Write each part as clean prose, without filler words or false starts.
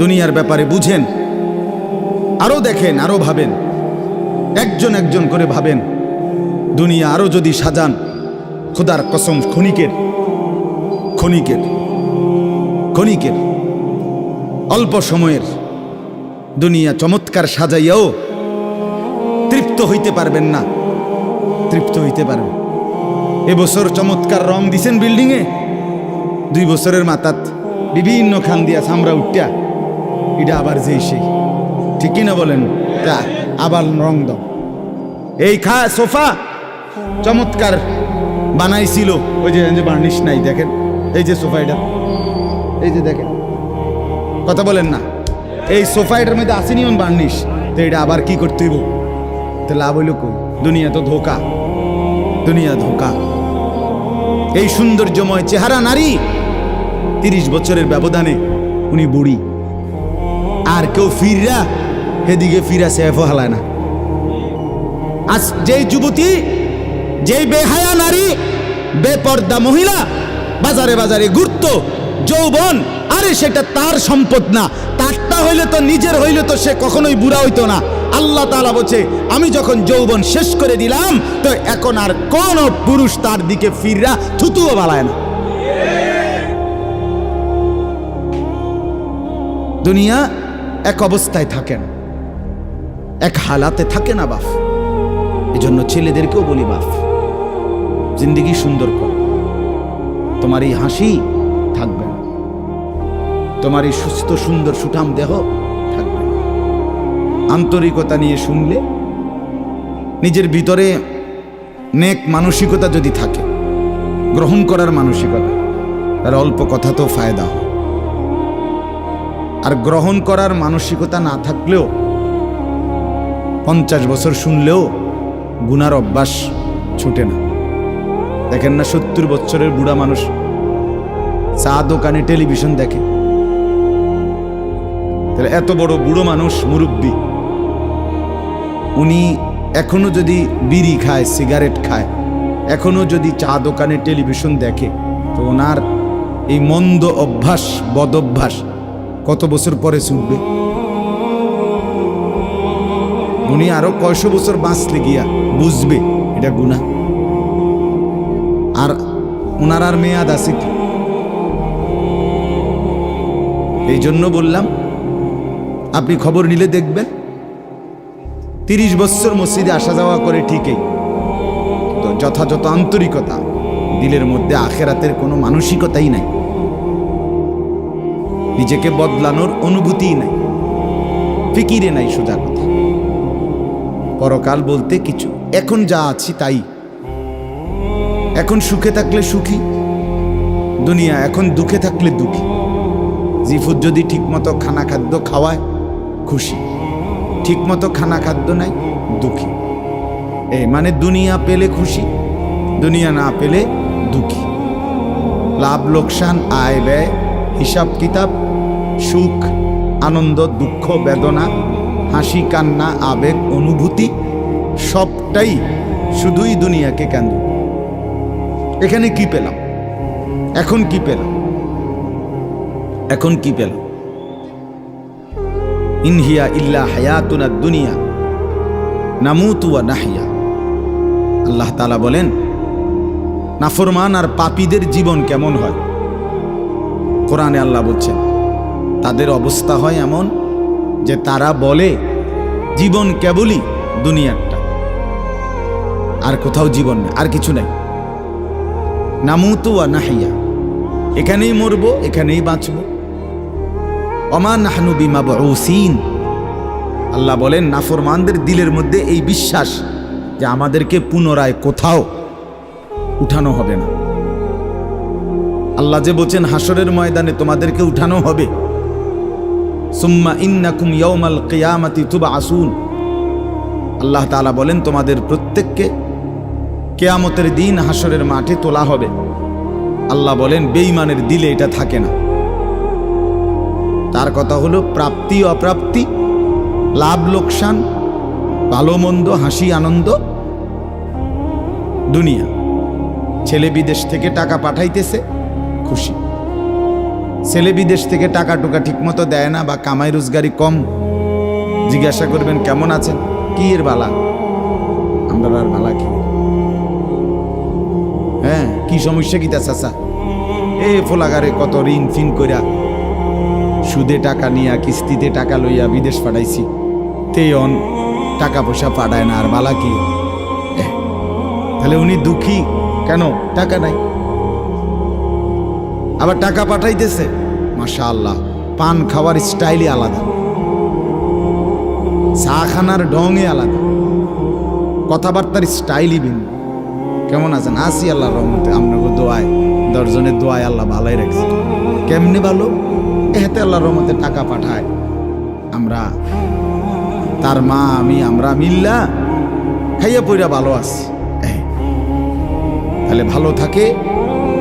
দুনিয়ার ব্যাপারে বুঝেন, আরো দেখেন, আরো ভাবেন, একজন একজন করে ভাবেন। দুনিয়া আরো যদি সাজান, খোদার কসম ক্ষণিকের ক্ষণিকের ক্ষণিকের অল্প সময়ের দুনিয়া চমৎকার সাজাইয়াও তৃপ্ত হইতে পারবেন না, তৃপ্ত হইতে পারবেন। এবছর চমৎকার রং দিছেন বিল্ডিংয়ে, 2 বছরের মাথাত বিভিন্ন খান দিয়া সামরা উঠিয়া এটা আবার যেই সেই, ঠিকই না বলেন? তা আবার রং দাও। এই সোফা চমৎকার বানাইছিল, ওই যে বার্নিশ নাই, দেখেন এই যে সোফা, এটা এই যে দেখেন, কথা বলেন না, এই সোফা এটার মধ্যে আসেনি অন বার্নিশ, তো এটা আবার কি করতে হইব? তো লাভ হইল কই? দুনিয়া তো ধোকা, দুনিয়া ধোকা। এই সৌন্দর্যময় চেহারা নারী 30 বছরের ব্যবধানে উনি বুড়ি, আর কেউ ফিররা এদিকে ফিরা সেফ হালায় না। আজ যেই যুবতী, যেই বেহায়া নারী, বেপর্দা মহিলা বাজারে বাজারে ঘুরতো, যৌবন, আরে সেটা তার সম্পদ না, তারটা হইলে তো নিজের হইলে তো সে কখনোই বুড়া হইতো না। আল্লাহ তাআলা বলছে, আমি যখন যৌবন শেষ করে দিলাম, তো এখন আর কোন পুরুষ তার দিকে ফিররা থুতুও বালায় না। দুনিয়া এক অবস্থায় থাকে না, এক হালাতে থাকে না বাপ। এজন্য ছেলেদেরকেও বলি, বাপ জিন্দেগি সুন্দর কর। তোমার এই হাসি থাকবে না, তোমার এই সুস্থ সুন্দর সুঠাম দেহ থাকবে না। আন্তরিকতা নিয়ে শুনলে, নিজের ভিতরে নেক মানসিকতা যদি থাকে, গ্রহণ করার মানসিকতা, তার অল্প কথা তো ফায়দা হয়। আর গ্রহণ করার মানসিকতা না থাকলেও 50 বছর শুনলেও গুনার অভ্যাস ছুটে না। দেখেন না 70 বছরের বুড়া মানুষ চা দোকানে টেলিভিশন দেখে, তাহলে এত বড় বুড়ো মানুষ, মুরব্বী, উনি এখনো যদি বিড়ি খায়, সিগারেট খায়, এখনো যদি চা দোকানে টেলিভিশন দেখে, তো ওনার এই মন্দ অভ্যাস, বদ অভ্যাস কত বছর পরে ছুটবে? উনি আরো কয়শো বছর বাঁচলে গিয়া বুঝবে এটা গুনাহ। আর ওনার আর মেয়াদ আছে কি? এই জন্য বললাম, আপনি খবর নিলে দেখবেন 30 বছর মসজিদে আসা যাওয়া করে ঠিকই, তো যথাযথ আন্তরিকতা, দিলের মধ্যে আখেরাতের কোনো মানসিকতাই নাই, নিজেকে বদলানোর অনুভূতিই নাই, ফিকিরে নাই, সোজা কথা। পরকাল বলতে কিছু, এখন যা আছি তাই। এখন সুখে থাকলে সুখী দুনিয়া, এখন দুঃখে থাকলে দুঃখী। জিফুত যদি ঠিকমতো খানা খাদ্য খাওয়ায় খুশি, ঠিকমতো খানা খাদ্য নাই দুঃখী। এই মানে দুনিয়া পেলে খুশি, দুনিয়া না পেলে দুঃখী। লাভ লোকসান, আয় ব্যয়, হিসাব কিতাব, সুখ আনন্দ, দুঃখ বেদনা, হাসি কান্না, আবেগ অনুভূতি, সবটাই শুধুই দুনিয়াকে কেন্দ্র। এখানে কি পেলাম? এখন কি পেলাম? এখন কি পেলাম? ইনহিয়া ইল্লা হায়াতুনা দুনিয়া নামুতু ওয়া নাহইয়া। আল্লাহ তাআলা বলেন, নাফরমান আর পাপীদের জীবন কেমন হয়? কোরআনে আল্লাহ বলছেন, তাদের অবস্থা হয় এমন যে তারা বলে জীবন কেবলই দুনিয়ারটা, আর কোথাও জীবন নেই, আর কিছু নেই। নামুতু ওয়া নাহইয়া, এখানেই মরবো, এখানেই বাঁচবো। ওমা নাহনু বিমাবউসিন। আল্লাহ বলেন, নাফরমানদের দিলের মধ্যে এই বিশ্বাস যে আমাদেরকে পুনরায় কোথাও উঠানো হবে না। আল্লাহ যে বলছেন হাসরের ময়দানে তোমাদেরকে উঠানো হবে, সুম্মা ইন্নাকুম ইয়াউমাল কিয়ামাতি তুবআসুন। আল্লাহ তাআলা বলেন, তোমাদের প্রত্যেককে কিয়ামতের দিন হাসরের মাঠে তোলা হবে। আল্লাহ বলেন, বেঈমানের দিলে এটা থাকে না। তার কথা হলো প্রাপ্তি অপ্রাপ্তি, লাভ লোকসান, ভালো মন্দ, হাসি আনন্দ, দুনিয়া। ছেলে বিদেশ থেকে টাকা পাঠাইতেছে, খুশি। ছেলে বিদেশ থেকে টাকা টুকা ঠিক মতো দেয় না বা কামাই রোজগারি কম, জিজ্ঞাসা করবেন কেমন আছেন, কি এর বালা, আমরা আর বালা কি, হ্যাঁ কি সমস্যা কি তা চাচা, এ ফোলাগারে কত ঋণ ফিন কইরা সুদে টাকা নিয়া কিস্তিতে টাকা লইয়া বিদেশ পাঠাইছি, তেয়ন টাকা পয়সা পাঠায় না, আর বালা কি। তাহলে উনি দুঃখী কেন, টাকা নাই, আবার টাকা পাঠাইতেছে, মাশাআল্লাহ পান খাওয়ার স্টাইলই আলাদা, চা খানার ঢঙে আলাদা, কথাবার্তার স্টাইলই ভিন্ন। কেমন আছেন, আসি আল্লাহর রহমতে, আপনাকে দোয়ায়, দশজনের দোয়ায় আল্লাহ ভালোই রাখছে। কেমনি ভালো, এতে আল্লাহর রহমতে টাকা পাঠায়, আমরা তার মা আমি আমরা মিল্লা খাইয়া পইরা ভালো আছি। তাহলে ভালো থাকে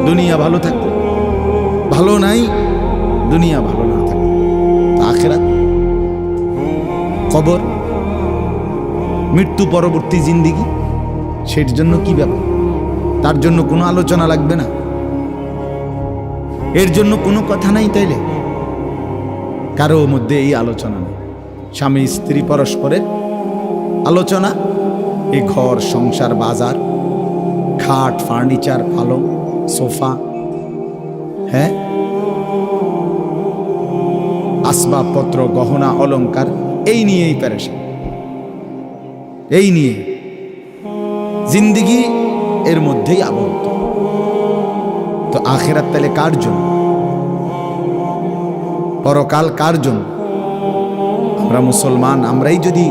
দুনিয়া ভালো থাকবে, ভালো নাই দুনিয়া ভালো না থাকবে, আখিরাত কবর মৃত্যু পরবর্তী জিন্দিগি, সের জন্য কি ব্যাপার, তার জন্য কোনো আলোচনা লাগবে না, এর জন্য কোনো কথা নাই। তাইলে কারো মধ্যে এই আলোচনা নেই, স্বামী স্ত্রী পরস্পরের আলোচনা, এই ঘর সংসার বাজার, খাট ফার্নিচার পালং সোফা, হ্যাঁ আসবাবপত্র গহনা অলংকার, এই নিয়েই পেরেশান, এই নিয়ে জিন্দিগি এর মধ্যেই আবদ্ধ। তো আখিরাত তাহলে কার জন্য, পরকাল কার জন্য? আমরা মুসলমান, আমরাই যদি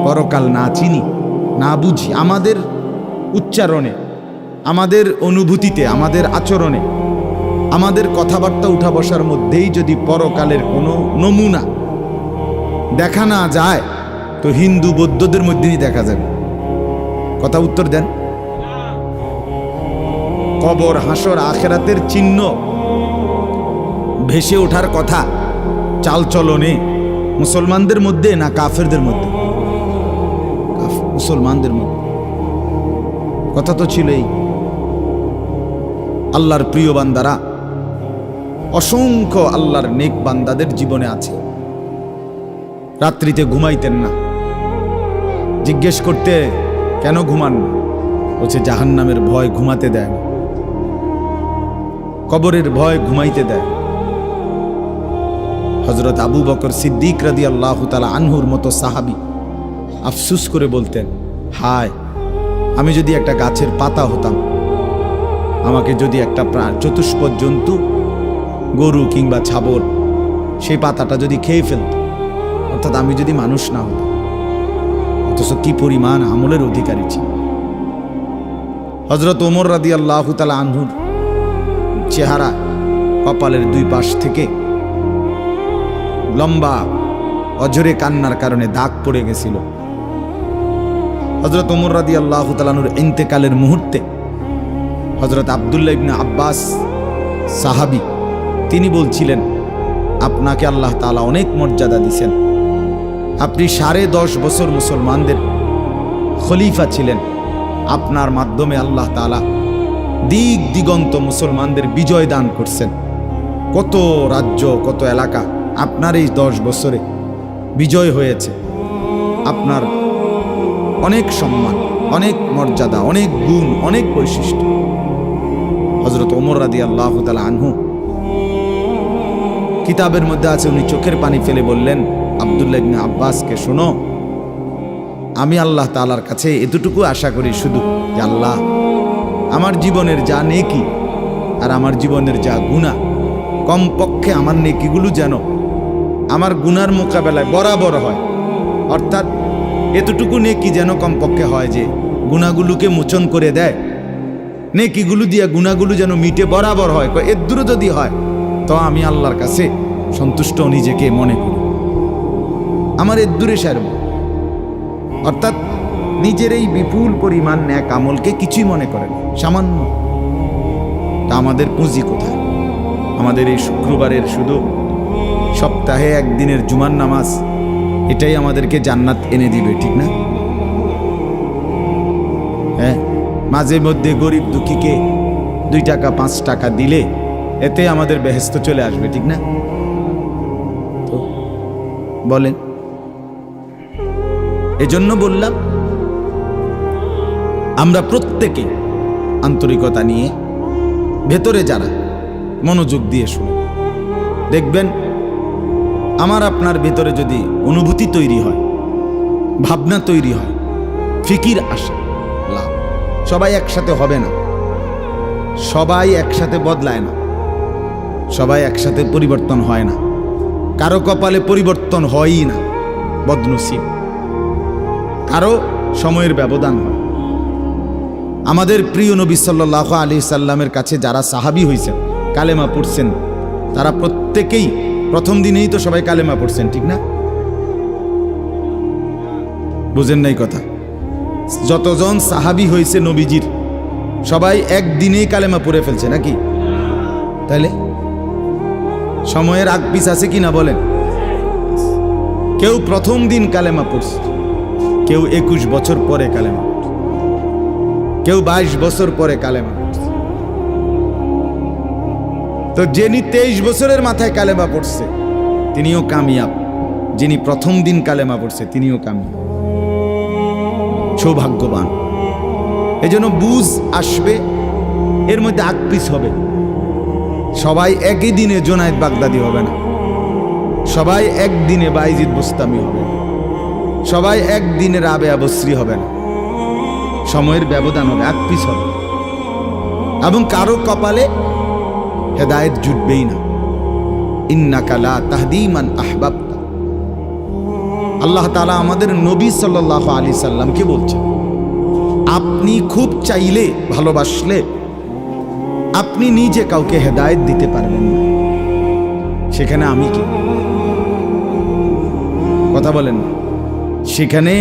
পরকাল না চিনি না বুঝি, আমাদের উচ্চারণে আমাদের অনুভূতিতে আমাদের আচরণে আমাদের কথাবার্তা উঠা বসার মধ্যেই যদি পরকালের কোনো নমুনা দেখা না যায়, তো হিন্দু বৌদ্ধদের মধ্যেই দেখা যাবে। কথা উত্তর দেন। কবর হাসর আখেরাতের চিহ্ন ভেসে ওঠার কথা চালচলনে মুসলমানদের মধ্যে না কাফেরদের মধ্যে? মুসলমানদের মধ্যে। কথা তো ছিলই। আল্লাহর প্রিয় বান্দারা, অসংখ্য আল্লাহর নেক বান্দাদের জীবনে আছে রাত্রিতে ঘুমাইতেন না, জিজ্ঞেস করতে কেন ঘুমান না, বলছে জাহান্নামের ভয় ঘুমাতে দেয় না, কবরের ভয় ঘুমাইতে দেয়। হযরত আবু বকর সিদ্দিক রাদিয়াল্লাহু তাআলা আনহুর মতো সাহাবী আফসুস করে বলতেন, হায় আমি যদি একটা গাছের পাতা হতাম, আমাকে যদি একটা চতুষ্পদ জন্তু গরু কিংবা ছাগল সেই পাতাটা যদি খেয়ে ফেলত, অর্থাৎ আমি যদি মানুষ না হতাম, অথচ কি পরিমাণ আমলের অধিকারী ছিল। হযরত ওমর রাদিয়াল্লাহু তাআলা আনহুর চেহারা কপালের দুই পাশ থেকে লম্বা অজরে কান্নার কারণে দাগ পড়ে গেছিল। হযরত ওমর রাদিয়াল্লাহু তাআলা আনহুর ইন্তেকালের মুহূর্তে হযরত আব্দুল্লাহ ইবনে আব্বাস সাহাবী তিনি বলছিলেন, আপনাকে আল্লাহ তাআলা অনেক মর্যাদা দিয়েছেন, আপনি 10.5 বছর মুসলমানদের খলিফা ছিলেন, আপনার মাধ্যমে আল্লাহ তাআলা দিক দিগন্ত মুসলমানদের বিজয় দান করছেন, কত রাজ্য কত এলাকা আপনার এই 10 বছরে বিজয় হয়েছে, আপনার অনেক সম্মান অনেক মর্যাদা অনেক গুণ অনেক বৈশিষ্ট্য। হযরত ওমর রাদিয়াল্লাহু তাআলা আনহু কিতাবের মধ্যে আছে, উনি চোখের পানি ফেলে বললেন আব্দুল্লাহ ইবনে আব্বাসকে, শোনো আমি আল্লাহ তাআলার কাছে এতটুকু আশা করি শুধু যে আল্লাহ আমার জীবনের যা নেকি আর আমার জীবনের যা গুনাহ, কমপক্ষে আমার নেকিগুলো যেন আমার গুনার মোকাবেলায় বরাবর হয়, অর্থাৎ এতটুকু নেকি যেন কমপক্ষে হয় যে গুনাহগুলোকে মোচন করে দেয়, নেকিগুলো দিয়া গুনাহগুলো যেন মিটে বরাবর হয়, এর দূরে যদি হয় তো আমি আল্লাহর কাছে সন্তুষ্ট নিজেকে মনে করি, আমার এর দূরে সারব, অর্থাৎ নিজের এই বিপুল পরিমাণ ন্যাক আমলকে কিছুই মনে করেন, সামান্য। তা আমাদের পুঁজি কোথায়? আমাদের এই শুক্রবারের শুধু সপ্তাহে একদিনের জুমার নামাজ, এটাই আমাদেরকে জান্নাত এনে দিবে, ঠিক না? হ্যাঁ, মাঝে মধ্যে গরিব দুঃখীকে 2 টাকা 5 টাকা দিলে এতে আমাদের বেহেশত চলে আসবে, ঠিক না? তো বলেন, এজন্য বললাম আমরা প্রত্যেকে আন্তরিকতা নিয়ে ভেতরে যারা মনোযোগ দিয়ে শুনে দেখবেন, আমার আপনার ভেতরে যদি অনুভূতি তৈরি হয়, ভাবনা তৈরি হয়, ফিকির আসে, লাভ। সবাই একসাথে হবে না, সবাই একসাথে বদলায় না, সবাই একসাথে পরিবর্তন হয় না, কারো কপালে পরিবর্তন হয়ই না, বদনসিব, কারো সময়ের ব্যবধান হয়। আমাদের প্রিয় নবী সাল্লাল্লাহু আলাইহি সাল্লামের কাছে যারা সাহাবী হয়েছেন, কালেমা পড়ছেন, তারা প্রত্যেকেই প্রথম দিনেই তো সবাই কালেমা পড়ছেন, ঠিক না? বুঝেন নাই কথা? যতজন সাহাবী হয়েছে নবীজির, সবাই একদিনেই কালেমা পড়ে ফেলছে নাকি? তাহলে সময়ের আগ পিছ আছে কিনা বলেন? কেউ প্রথম দিন কালেমা পড়ছে, কেউ 21 বছর পরে কালেমা পড়ছে, কেউ 22 বছর পরে কালেমা পড়ছে। তো যিনি 23 বছরের মাথায় কালেমা পড়ছে তিনিও কামিয়াব, যিনি প্রথম দিন কালেমা পড়ছে তিনিও কামিয়াব, সৌভাগ্যবান। এজন্য বুঝ আসবে, এর মধ্যে আকপিস হবে। সবাই একই দিনে জোনায়েদ বাগদাদি হবে না, সবাই একদিনে বাইজিদ বুস্তামি হবে না, সবাই একদিনে রাবেয়া বসরি হবে না, সময়ের ব্যবধান হবে, আকপিস হবে। এবং কারো কপালে হেদায়েত জুটবেই না। ইন্নাকা লা তাহদি মান আহবাবতা। আল্লাহ তাআলা আমাদের নবী সাল্লাল্লাহু আলাইহি সাল্লামকে বলছেন, আপনি খুব চাইলে, ভালোবাসলে আপনি নিজে কাউকে হেদায়েত দিতে পারবেন না, সেখানে আমি কি? কথা বলেন না? সেখানে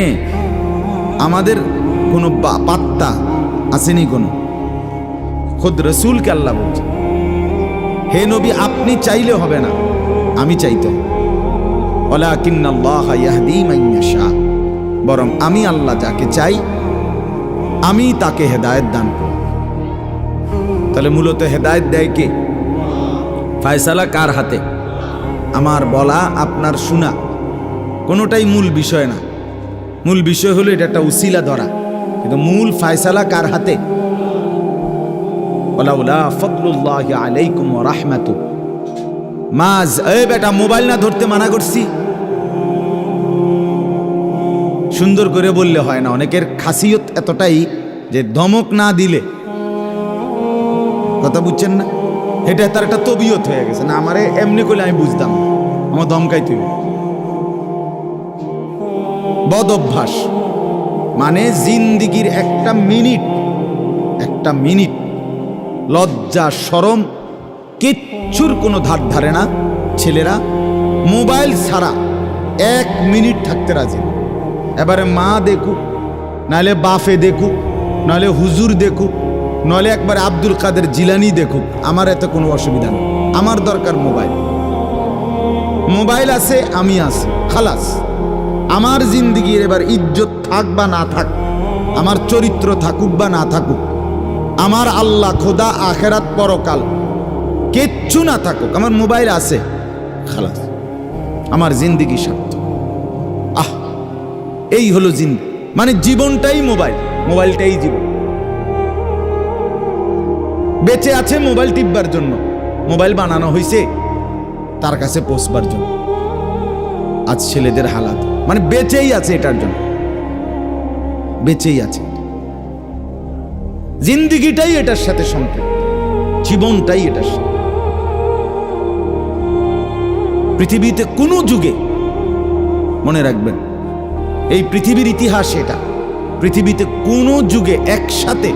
আমাদের কোনো পাত্তা আসেনি কোনো। খুদ রসুলকে আল্লাহ বলছে, হে নবী আপনি চাইলে হবে না, আমি চাইতে হবে। ওয়ালাকিন্নাল্লাহ ইয়াহদি মান ইয়াশা, বরং আমি আল্লাহ যাকে চাই আমি তাকে হেদায়েত দান করি। তাহলে মূলত হেদায়েত দেয় কে? ফয়সালা কার হাতে? আমার বলা, আপনার শোনা, কোনোটাই মূল বিষয় না। মূল বিষয় হলো এটা একটা উসিলা ধরা, কিন্তু মূল ফয়সালা কার হাতে? ওয়ালাউলা ফাদলুল্লাহি আলাইকুম ওয়া রাহমাতু মাজ। এই বেটা, মোবাইল না ধরতে মানা করছি। সুন্দর করে বললে হয় না, অনেকের খাসিয়ত এতটাই যে ধমক না দিলে, কথা বুঝছেন না, এটা তার একটা তবিয়ত হয়ে গেছে। না আমারে এমনি করলে আমি বুঝতাম, আমার ধমকাইতে হবে। বদ অভ্যাস মানে জিন্দিগির একটা মিনিট লজ্জা শরম কিচ্ছুর কোনো ধার ধারে না। ছেলেরা মোবাইল ছাড়া 1 মিনিট থাকতে রাজি। এবারে মা দেখুক, নাহলে বাফে দেখুক, নাহলে হুজুর দেখুক, নাহলে একবার আব্দুল কাদের জিলানি দেখুক, আমার এতে কোনো অসুবিধা নেই। আমার দরকার মোবাইল। মোবাইল আছে, আমি আছি, খালাস। আমার জিন্দিগির এবার ইজ্জত থাক বা না থাক, আমার চরিত্র থাকুক বা না থাকুক, আমার আল্লাহ খোদা আখেরাত পরকাল কিচ্ছু না থাকুক, আমার মোবাইল আছে, খালাস, আমার জিন্দিগি সার্থক। এই হলো জিন্দিগি, মানে জীবনটাই মোবাইল, মোবাইলটাই জীবন। বেঁচে আছে মোবাইল টিপবার জন্য, মোবাইল বানানো হয়েছে তার কাছে পৌঁছবার জন্য। আজ ছেলেদের হালাত মানে বেঁচেই আছে এটার জন্য, বেঁচেই আছে। জিন্দিগিটাই এটার সাথে সম্পৃক্ত, জীবনটাই এটার সাথে। পৃথিবীতে কোনো যুগে, মনে রাখবেন এই পৃথিবীর ইতিহাস এটা, পৃথিবীতে কোনো যুগে একসাথে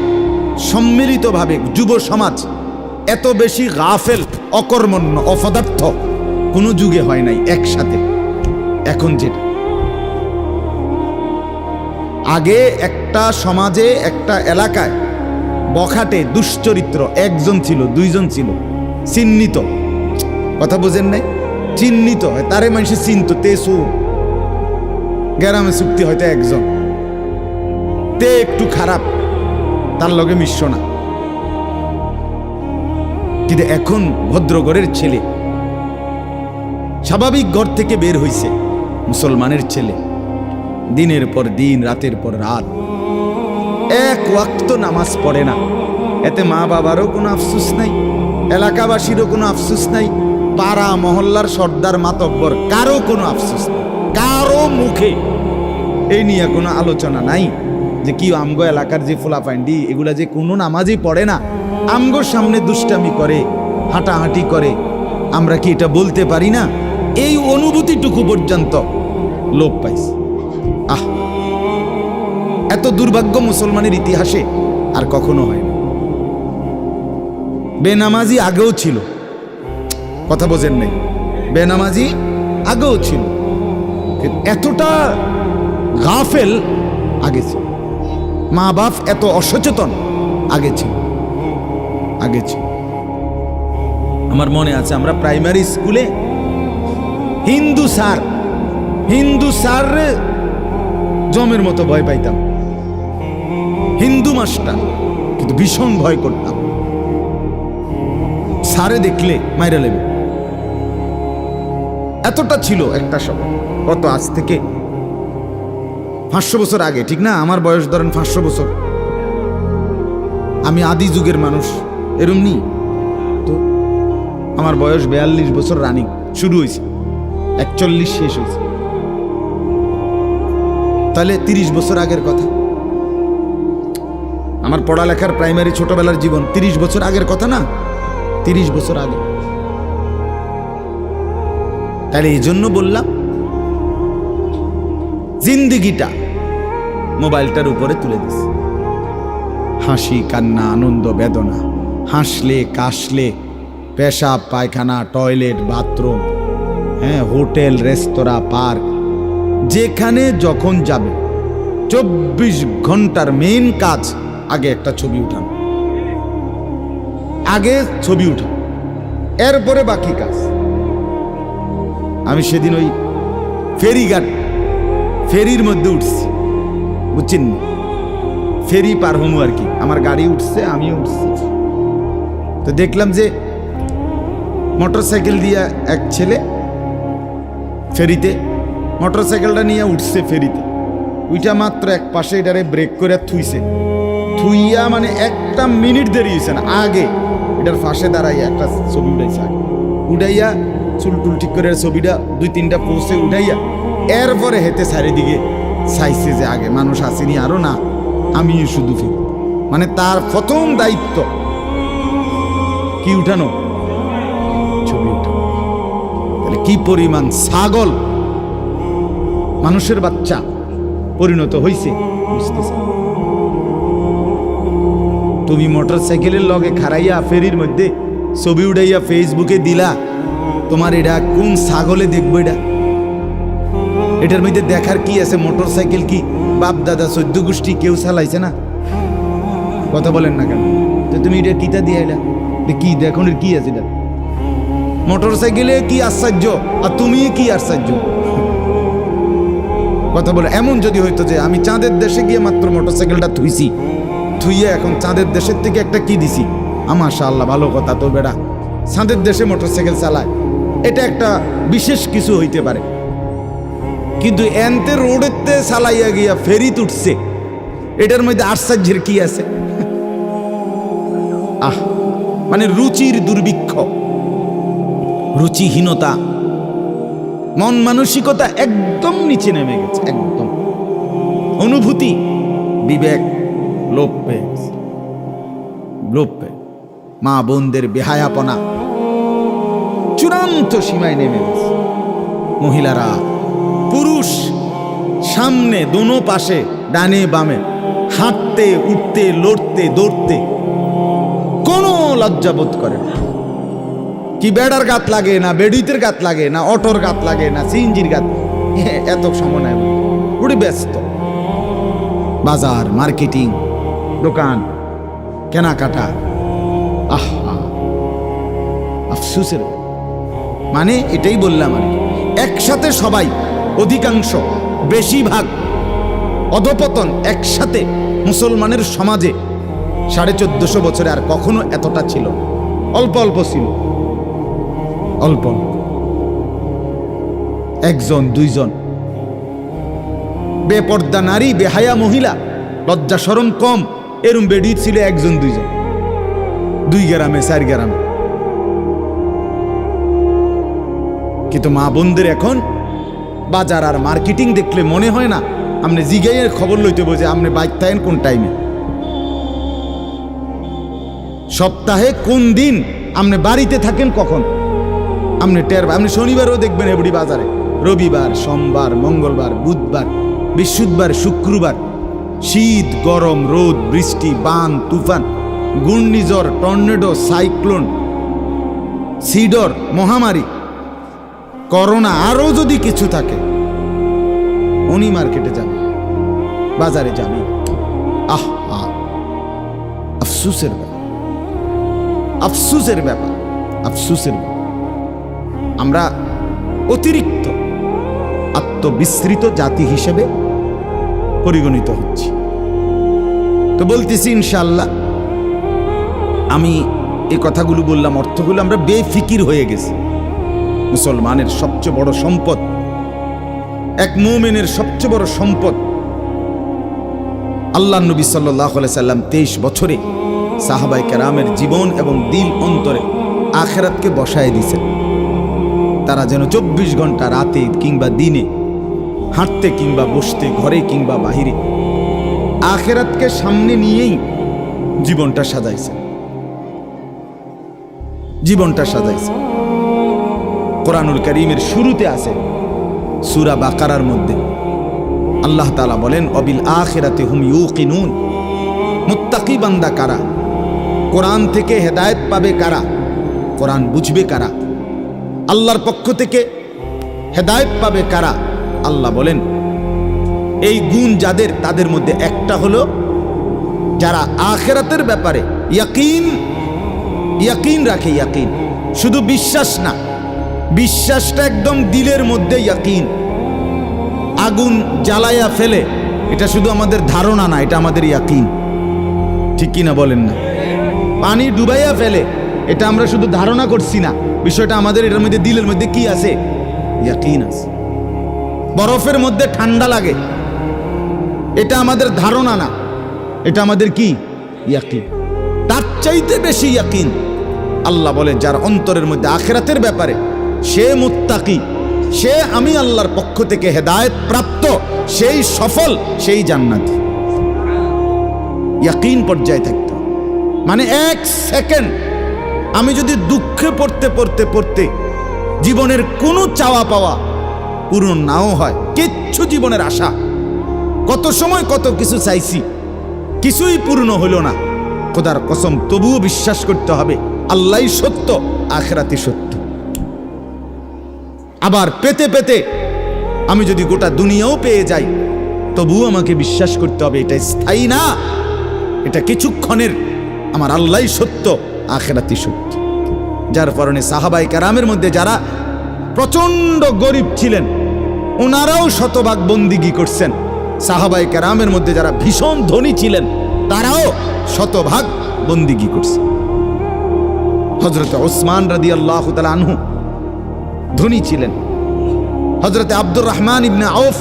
সম্মিলিতভাবে যুব সমাজ এত বেশি গাফেল, অকর্মণ্য, অপদার্থ কোনো যুগে হয় নাই একসাথে। এখন যেটা আগে একটা সমাজে, একটা এলাকায় বখাটে দুশ্চরিত্র একজন ছিল, দুইজন ছিল, চিহ্নিত, কথা বুঝেন নাই, চিহ্নিত হয়, তারে মানুষে চিনত, তেসু গ্রামে চুক্তি হয়তো একজন, তে একটু খারাপ, তার লগে মিশ্র না। কিন্তু এখন ভদ্রঘরের ছেলে, স্বাভাবিক ঘর থেকে বের হইছে মুসলমানের ছেলে, দিনের পর দিন, রাতের পর রাত এক ওয়াক্ত নামাজ পড়ে না। এতে মা বাবারও কোনো আফসোস নাই, এলাকাবাসীরও কোনো আফসোস নাই, পাড়া মহল্লার সর্দার মাতব্বর কারো কোনো আফসোস নাই, কারো মুখে এই নিয়ে কোনো আলোচনা নাই যে কি আমগো এলাকার যে ফুলাফাইন্ডি এগুলা যে কোনো নামাজই পড়ে না, আমগোর সামনে দুষ্টামি করে, হাঁটাহাঁটি করে, আমরা কি এটা বলতে পারি না? এই অনুভূতিটুকু পর্যন্ত লোপ পাইছে। আহ, এত দুর্ভাগ্য মুসলমানের ইতিহাসে আর কখনো হয় না। বেনামাজি আগেও ছিল, কথা বোঝেন নাই, বেনামাজি আগেও ছিল, এতটা গাফেল আগে ছিল, মা বাপ এত অসচেতন আগে ছিল। আমার মনে আছে আমরা প্রাইমারি স্কুলে হিন্দু স্যার জমের মতো ভয় পাইতাম, হিন্দু মাস্টার, কিন্তু ভীষণ ভয় করতাম। স্যারে দেখলে মাইরা লেবে, এতটা ছিল একটা সময়। কত আজ থেকে 500 বছর আগে, ঠিক না? আমার বয়স ধরেন 500 বছর, আমি আদি যুগের মানুষ, এরম নি তো। আমার বয়স 42 বছর রানিং, শুরু হয়েছে 41 শেষ হয়েছে, তাহলে 30 বছর আগের কথা। আমার পড়ালেখার প্রাইমারি ছোটবেলার জীবন 30 বছর আগের কথা না, 30 বছর আগে। তাহলে এই জন্য বললাম জিন্দিগিটা মোবাইলটার উপরে তুলে দিস, হাসি কান্না আনন্দ বেদনা, হাসলে কাশলে, পেশাব পায়খানা টয়লেট বাথরুম, হ্যাঁ, হোটেল রেস্তোরাঁ পার্ক, যেখানে যখন যাবে 24 ঘন্টার মেইন কাজ আগে একটা ছবি উঠানো, আগে ছবি উঠা, এরপরে বাকি কাজ। আমি সেদিন ওই ফেরির মধ্যে উঠছি, বুঝছেন, ফেরি পার হমু আর কি, আমার গাড়ি উঠছে, আমিও উঠছি, তো দেখলাম যে মোটরসাইকেল দিয়ে এক ছেলে ফেরিতে, মোটরসাইকেলটা নিয়ে উঠছে ফেরিতে, ওইটা মাত্র এক পাশে এটারে ব্রেক করে থুইয়া মানে 1 মিনিট দেরি হয়েছে না, আগে এটার পাশে দাঁড়াইয়া একটা ছবি উঠাইছে, আগে উঠাইয়া চুলটুল ঠিক করে ছবিটা 2-3টা পোস্টে উঠাইয়া এরপরে হেঁটে চারিদিকে চাইছে যে আগে মানুষ আসেনি আরো না, আমি শুধু ফিরি। মানে তার প্রথম দায়িত্ব কি উঠানো, ছবি উঠানো। তাহলে কি পরিমাণ ছাগল মানুষের বাচ্চা পরিণত হয়েছে বুঝতেছে। তুমি মোটরসাইকেলের লগে খাড়াইয়া ফেরির মধ্যে ছবি উঠাইয়া ফেসবুকে দিলা, তোমার এটা কোন ছাগলে দেখবো? এটার মধ্যে দেখার কি আছে? মোটরসাইকেল কি বাপ দাদা 14 গোষ্ঠী কেউ চালাইছে না? কথা বলেন না কেন? তো তুমি এটা কিতা দিয়ে আইলা, কি দেখুন কি আছে এটা? মোটরসাইকেলে কি আশ্চর্য আর তুমি কি আশ্চর্য? কথা বলে এমন যদি হইতো যে আমি চাঁদের দেশে গিয়ে মাত্র মোটরসাইকেলটা থুইয়া এখন চাঁদের দেশের থেকে একটা কি দিছি, মাশাআল্লাহ ভালো কথা, তো বেড়া চাঁদের দেশে মোটরসাইকেল চালায়, এটা একটা বিশেষ কিছু হইতে পারে। কিন্তু এনতে রোডেতে চালাইয়া গিয়া ফেরি উঠছে, এটার মধ্যে আশ্চর্যের কি আছে? মানে রুচির দুর্ভিক্ষ, রুচিহীনতা, মন মানসিকতা একদম নিচে নেমে গেছে, একদম অনুভূতি বিবেক লোপ পেয়ে গেছে, লোপ পেয়ে মা বোনদের বেহায়াপনা চূড়ান্ত সীমায় নেমে গেছে। মহিলারা পুরুষ সামনে দোনো পাশে ডানে বামে হাঁটতে উঠতে লড়তে দৌড়তে কোনো লজ্জাবোধ করে না। কি বেড়ার গাত লাগে না, বেডুইতের গাত লাগে না, অটোর গাত লাগে না, সিএনজির গাত, এত সময় নাই, পুরো ব্যস্ত। বাজার মার্কেটিং, দোকান কেনাকাটা, আফসোসের। মানে এটাই বললাম আর কি, একসাথে সবাই, অধিকাংশ বেশিরভাগ অধপতন একসাথে মুসলমানের সমাজে 1450 বছরে আর কখনো এতটা ছিল। অল্প অল্প ছিল, অল্প অল্প, একজন দুইজন। বেপর্দা নারী, বেহায়া মহিলা, লজ্জা শরম কম, এরম বেডি ছিল একজন দুইজন, 2 গ্রামে 4 গ্রামে। কিন্তু মা বোনদের এখন বাজার আর মার্কেটিং দেখলে মনে হয় না আপনি জিগাইয়ের খবর লইতে বোঝে আপনি বাইক থাকেন কোন টাইমে, সপ্তাহে কোন দিন আপনি বাড়িতে থাকেন কখন আপনি টের। আপনি শনিবারও দেখবেন এবড়ি বাজারে, রবিবার, সোমবার, মঙ্গলবার, বুধবার, বৃহস্পতিবার, শুক্রবার, শীত, গরম, রোদ, বৃষ্টি, বান, তুফান, ঘূর্ণিঝড়, টর্নেডো, সাইক্লোন, সিডর, মহামারী, করোনা, আরো যদি কিছু থাকে, উনি মার্কেটে যাবে, বাজারে যাবে। আফসুসের ব্যাপার, আফসুসের ব্যাপার, আফসুসের ব্যাপার। আমরা অতিরিক্ত আত্মবিস্মৃত জাতি হিসেবে পরিগণিত হচ্ছি। তো বলতেছি ইনশাআল্লাহ, আমি এই কথাগুলো বললাম, অর্থগুলো আমরা বেফিকির হয়ে গেছি। মুসলমানের সবচেয়ে বড় সম্পদ, এক মুমিনের সবচেয়ে বড় সম্পদ, আল্লাহ নবী সাল্লাল্লাহু আলাইহি সাল্লাম 23 বছরে সাহাবায়ে কেরামের জীবন এবং দিল অন্তরে আখিরাতকে বসায় দিয়েছেন। তারা যেন 24 ঘন্টা রাতে কিংবা দিনে, হাঁটতে কিংবা বসতে, ঘরে কিংবা বাহিরে, আখিরাতকে সামনে নিয়েই জীবনটা সাজাইছে, জীবনটা সাজাইছে। কোরআনুল কারীমের শুরুতে আছে সূরা বাকারার মধ্যে আল্লাহ তাআলা বলেন, অবিল আখিরাতি হুম ইউকিনুন। মুত্তাকি বান্দা কারা? কোরআন থেকে হেদায়েত পাবে কারা? কোরআন বুঝবে কারা? আল্লাহর পক্ষ থেকে হেদায়েত পাবে কারা? আল্লাহ বলেন, এই গুণ যাদের, তাদের মধ্যে একটা হলো যারা আখিরাতের ব্যাপারে ইয়াকিন রাখে। ইয়াকিন শুধু বিশ্বাস না, বিশ্বাসটা একদম দিলের মধ্যে ইয়াকিন। আগুন জ্বালাইয়া ফেলে, এটা শুধু আমাদের ধারণা না, এটা আমাদের ইয়াকিন। ঠিক কিনা বলেন না? পানি ডুবাইয়া ফেলে, এটা আমরা শুধু ধারণা করছি না, বিষয়টা আমাদের এটার মধ্যে দিলের মধ্যে কি আছে? ইয়াকিন আছে। বরফের মধ্যে ঠান্ডা লাগে, এটা আমাদের ধারণা না, এটা আমাদের কি? ইয়াকিন। তার চাইতে বেশি ইয়াকিন আল্লাহ বলে যার অন্তরের মধ্যে আখিরাতের ব্যাপারে, সে মুত্তাকি, সে আমি আল্লাহর পক্ষ থেকে হেদায়েত প্রাপ্ত, সেই সফল, সেই জান্নাতি। ইয়াকিন পর্যায়ে থাকতে, মানে 1 সেকেন্ড আমি যদি দুঃখে পড়তে পড়তে পড়তে জীবনের কোনো চাওয়া পাওয়া পূরণ নাও হয়, কিচ্ছু জীবনের আশা, কত সময় কত কিছু চাইছি, কিছুই পূর্ণ হলো না, খোদার কসম তবুও বিশ্বাস করতে হবে আল্লাহই সত্য, আখিরাতই সত্য। আবার পেতে পেতে আমি যদি গোটা দুনিয়াও পেয়ে যাই, তবুও আমাকে বিশ্বাস করতে হবে এটা স্থায়ী না, এটা কিছুক্ষণের, আমার আল্লাহই সত্য, আখিরাতই সত্য। যার কারণে সাহাবায়ে কেরামের মধ্যে যারা প্রচন্ড গরিব ছিলেন, ওনারাও শতভাগ বন্দিগি করছেন। সাহাবায়ে কেরামের মধ্যে যারা ভীষণ ধনী ছিলেন, তারাও শতভাগ বন্দিগি করছেন। হযরত ওসমান রাদিয়াল্লাহু তাআলা আনহু ধনী ছিলেন। হযরত আব্দুর রহমান ইবনে আউফ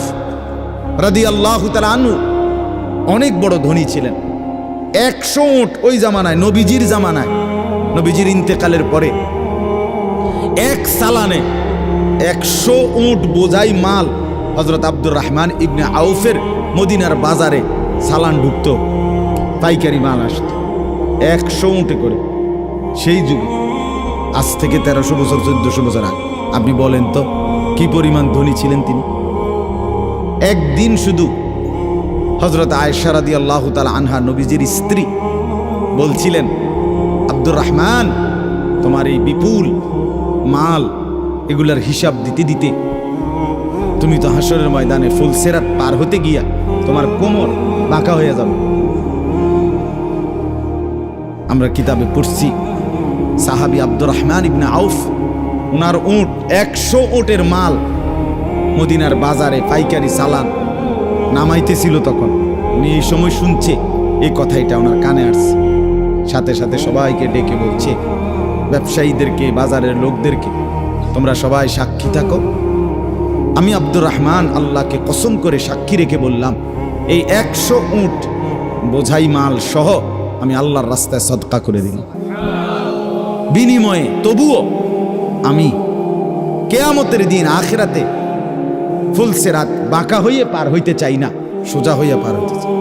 রাদিয়াল্লাহু তাআলা আনহু অনেক বড় ধনী ছিলেন। 100 উট ওই জামানায়, নবীজির জামানায়, নবীজির ইন্তেকালের পরে এক সালানে 100 উট বোঝাই মাল হযরত আব্দুর রহমান ইবনে আউফের মদিনার বাজারে সালান ঢুকতো, পাইকারি মাল আসতো 100 উটে করে। সেই যুগে, আজ থেকে 1300 বছর 1400 বছর আগে, আপনি বলেন তো কি পরিমাণ ধনী ছিলেন তিনি। একদিন শুধু হযরত আয়েশা রাদিয়াল্লাহু তাআলা আনহা, নবীজির স্ত্রী, বলছিলেন, আব্দুর রহমান, তোমার এই বিপুল মাল, এগুলার হিসাব দিতে দিতে তুমি তো হাসরের ময়দানে ফুলসিরাত পার হতে গিয়া তোমার কোমর বাঁকা হয়ে যাবে। আমরা কিতাবে পড়ছি, সাহাবী আব্দুর রহমান ইবনে আউফ, ওনার উট 100 উটের মাল মদিনার বাজারে পাইকারি চালান নামাইতেছিল। তখন উনি এই সময় শুনছে এই কথাটা, ওনার কানে আসছে, সাথে সাথে সবাইকে ডেকে বলছে, ব্যবসায়ীদেরকে, বাজারের লোকদেরকে, তোমরা সবাই সাক্ষী থাকো। আমি আব্দুর রহমান আল্লাহকে কসম করে সাক্ষী রেখে বললাম, এই 100 উট বোঝাই মাল সহ আমি আল্লাহর রাস্তায় সদকা করে দিলাম। বিনিময়ে তবুও আমি কেয়ামতের দিন আখিরাতে ফুলসিরাত বাঁকা হয়ে পার হইতে চাই না, সোজা হইয়া পার হইতে চাই।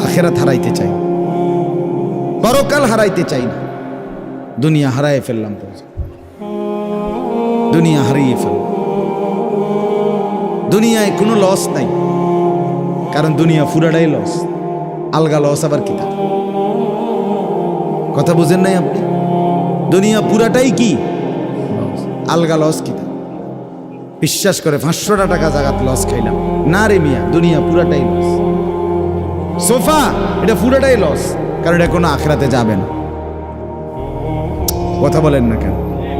আখিরাত হারাইতে চাই না, পরকাল হারাইতে চাই না। দুনিয়া হারাই ফেললাম, দুনিয়া হারিয়ে ফেললাম। দুনিয়ায় কোনো লস নাই, কারণ দুনিয়া পুরাটাই লস। আলগা লস আবার কি থাকে? কথা বুঝেন নাই আপনি? দুনিয়া পুরাটাই কি আলগা লস কি থাকে? বিশ্বাস করে 500 টাকা জাগাত লস খাইলাম না রে মিয়া, দুনিয়া পুরাটাই লস। সোফা এটা পুরাটাই লস, কারণ এটা কোনো আখিরাতে যাবে না। কথা বলেন না কেন?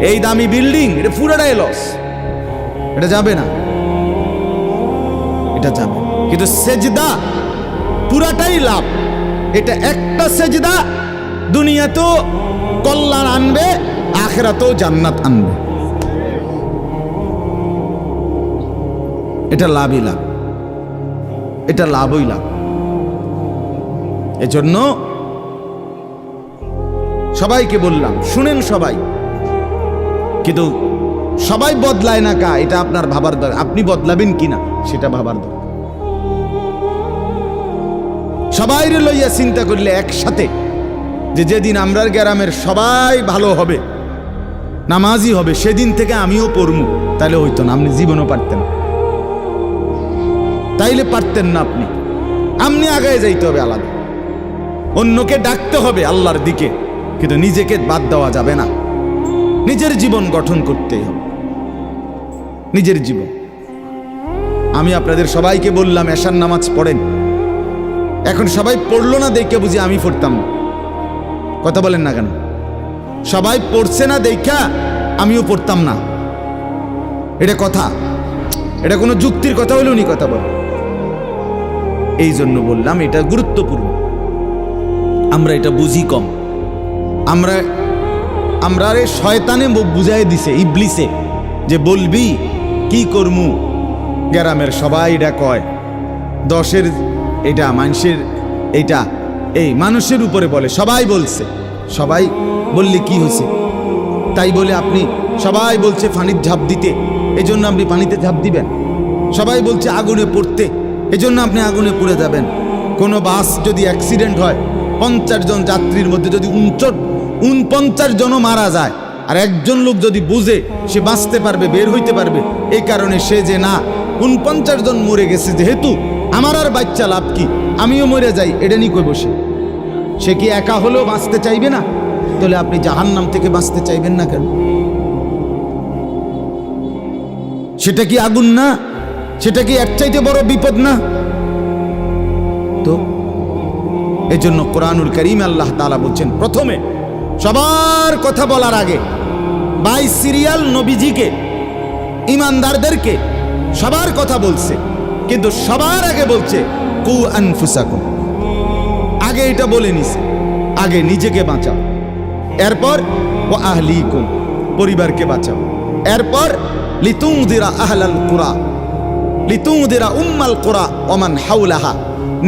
এই দামি বিল্ডিং এটা পুরাটাই লস, এটা যাবে না, এটা যাবে। কিন্তু সেজদা পুরাটাই লাভ। এটা একটা সেজদা দুনিয়াতেও কল্যাণ আনবে, আখিরাতেও জান্নাত আনবে। এটা লাভই লাভ, এটা লাভই লাভ। এজন্য সবাইকে বললাম, শুনেন সবাই, কিন্তু সবাই বদলায় না কা, এটা আপনার ভাবার দরকার। আপনি বদলাবেন কিনা সেটা ভাবার দরকার। সবাই লইয়া চিন্তা করলে একসাথে, যে যেদিন আমরার গ্রামের সবাই ভালো হবে, নামাজি হবে, সেদিন থেকে আমিও পড়মু, তাইলে হইতো না। আপনি জীবনও পারতেন, তাইলে পারতেন না। আপনি আগায় যাইতে হবে আলাদা, অন্যকে ডাকতে হবে আল্লাহর দিকে, কিন্তু নিজেকে বাদ দেওয়া যাবে না। নিজের জীবন গঠন করতেই হবে, নিজের জীবন। আমি আপনাদের সবাইকে বললাম এশার নামাজ পড়েন। এখন সবাই পড়লো না দেখে বুঝি আমি পড়তাম না। কথা বলেন না কেন? সবাই পড়ছে না দেখা আমিও পড়তাম না, এটা কথা? এটা কোনো যুক্তির কথা হলো নি? কথা বল। এই জন্য বললাম এটা গুরুত্বপূর্ণ। আমরা এটা বুঝি কম। আমরা শয়তানে বুঝাই দিছে, ইবলিসে, যে বলবি কি করমু, গ্রামের সবাই এটা কয়, 10-এর এটা মানুষের, এটা এই মানুষের উপরে বলে, সবাই বলছে। সবাই বললে কি হয়েছে? তাই বলে আপনি, সবাই বলছে পানির ঝাঁপ দিতে, এজন্য আপনি পানিতে ঝাঁপ দিবেন। সবাই বলছে আগুনে পড়তে, এজন্য আপনি আগুনে পড়ে যাবেন। কোনো বাস যদি অ্যাক্সিডেন্ট হয়, 50 জন যাত্রীর মধ্যে যদি 49 জনও মারা যায়, আর একজন লোক যদি বুঝে সে বাঁচতে পারবে, বের হইতে পারবে, এই কারণে সে যে না 49 জন মরে গেছে, যেহেতু আমার আর বাচ্চা লাভ কি, আমিও মরে যাই, এটা নিয়ে কই বসে, সে কি একা হলেও বাঁচতে চাইবে না? তাহলে আপনি জাহান্নাম থেকে বাঁচতে চাইবেন না কেন? সেটা কি আগুন না? সেটা কি এর চাইতে বড় বিপদ না? তো এজন্য কোরআনুল কারীমে আল্লাহ তাআলা বলছেন, প্রথমে সবার কথা বলার আগে বাই সিরিয়াল নবীজিকে, ইমানদারদেরকে সবার কথা বলছে, কিন্তু সবার আগে বলছে কু আনফুসাকুম। আগে এটা বলে নিছে, আগে নিজেকে বাঁচাও, এরপর ওয়া আহলিকুম, পরিবারকে বাঁচাও, এরপর লিতুনদিরা আহলাল কুরা, লিতুনদিরা উম্মাল কুরা ওয়া মান হাওলাহা,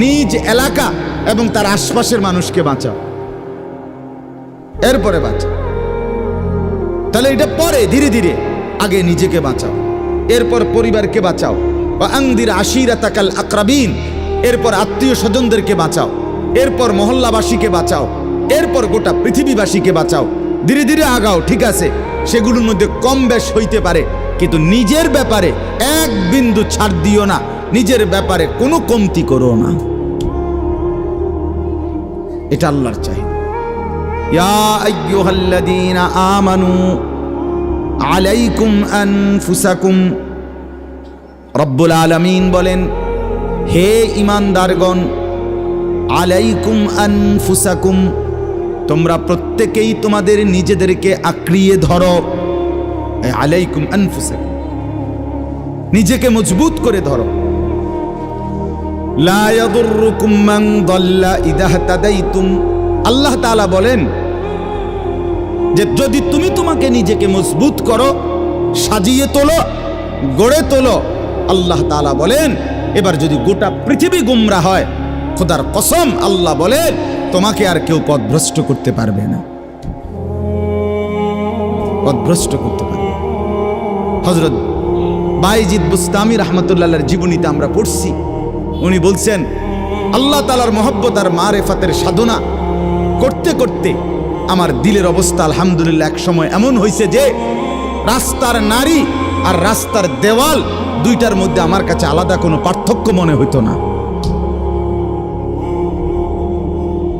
নিজ এলাকা এবং তার আশপাশের মানুষকে বাঁচাও, এরপরে বাঁচাও। তাহলে এটা পরে ধীরে ধীরে, আগে নিজেকে বাঁচাও, এরপর পরিবারকে বাঁচাও। ওয়া আনদির আশিরাতাকাল আকরাবিন, এরপর আত্মীয় স্বজনদেরকে বাঁচাও, এরপর মহল্লাবাসীকে বাঁচাও, এরপর গোটা পৃথিবীবাসীকে বাঁচাও। ধীরে ধীরে আগাও, ঠিক আছে, সেগুলোর মধ্যে কম বেশ হইতে পারে, কিন্তু নিজের ব্যাপারে এক বিন্দু ছাড় দিও না, নিজের ব্যাপারে কোনো কমতি করো না। এটা আল্লাহর চাহিদা। ইয়া আইয়ুহাল্লাযীনা আমানু আলাইকুম আনফুসাকুম, রব্বুল আলামিন বলেন, হে ঈমানদারগণ, আলাইকুম আনফুসাকুম, তোমরা প্রত্যেকেই তোমাদের নিজেদেরকে আঁকড়িয়ে ধরো। আলাইকুম আনফুসাকুম, নিজেকে মজবুত করে ধরো। লা ইয়াদুররুকুম মান দাল্লা ইযা ইহতাদাইতুম, আল্লাহ তাআলা বলেন, যে যদি তুমি তোমাকে নিজেকে মজবুত করো, সাজিয়ে তোলো, গড়ে তোলো, আল্লাহ তাআলা বলেন এবার যদি গোটা পৃথিবী গুমরা হয়, খোদার কসম আল্লাহ বলেন তোমাকে আর কেউ পথভ্রষ্ট করতে পারবে না, পথভ্রষ্ট করতে পারবে। হযরত বাইজিদ বুস্তামি রাহমাতুল্লাহর জীবনীতে আমরা পড়ছি, উনি বলছেন আল্লাহ তাআলার মহব্বত আর মারেফাতের সাধনা করতে করতে আমার দিলের অবস্থা আলহামদুলিল্লাহ এক সময় এমন হয়েছে যে রাস্তার নারী আর রাস্তার দেওয়াল দুইটার মধ্যে আমার কাছে আলাদা কোনো পার্থক্য মনে হইতো না।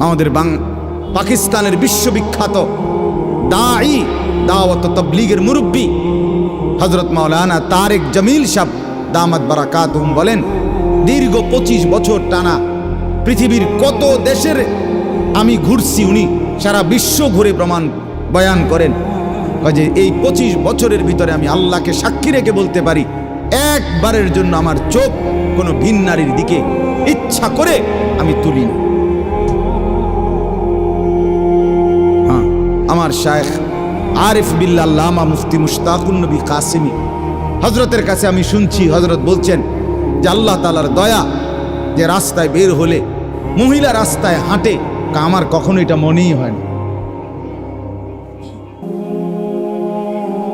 আমাদের পাকিস্তানের বিশ্ববিখ্যাত দাঈ, দাওয়াত ও তাবলীগের মুরব্বী হযরত মাওলানা তারেক জামিল সাহেব দামাত বারাকাতুহুম বলেন, দীর্ঘ 25 বছর টানা পৃথিবীর কত দেশের আমি ঘুরছি, উনি সারা বিশ্ব ঘুরে প্রমাণ বয়ান করেন যে এই 25 বছরের ভিতরে আমি আল্লাহকে সাক্ষী রেখে বলতে পারি একবারের জন্য আমার চোখ কোনো ভিন নারীর দিকে ইচ্ছা করে আমি তুলি না। হ্যাঁ, আমার শায়েখ আরিফ বিল্লাহ আল্লামা মুফতি মুশতাকুন নবী কাসেমি হযরতের কাছে আমি শুনছি, হযরত বলছেন যে আল্লাহ তাআলার দয়া যে রাস্তায় বের হলে মহিলা রাস্তায় হাঁটে, আমার কখনো এটা মনেই হয় না।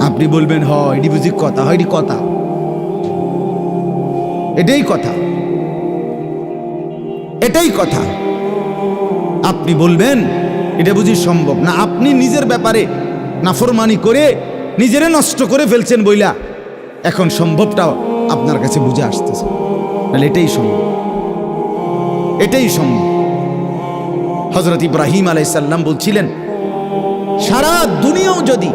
আপনি বলবেন হ এটি বুঝি কথা, হয় এটি কথা, এটাই কথা, এটাই কথা। আপনি বলবেন এটা বুঝি সম্ভব না, আপনি নিজের ব্যাপারে নাফরমানি করে নিজেরে নষ্ট করে ফেলছেন বইলা এখন সম্ভবটাও আপনার কাছে বুঝে আসতেছে, তাহলে এটাই সম্ভব, এটাই সম্ভব। হযরত ইব্রাহিম আলাইহিস সালাম বলছিলেন সারা দুনিয়াও যদি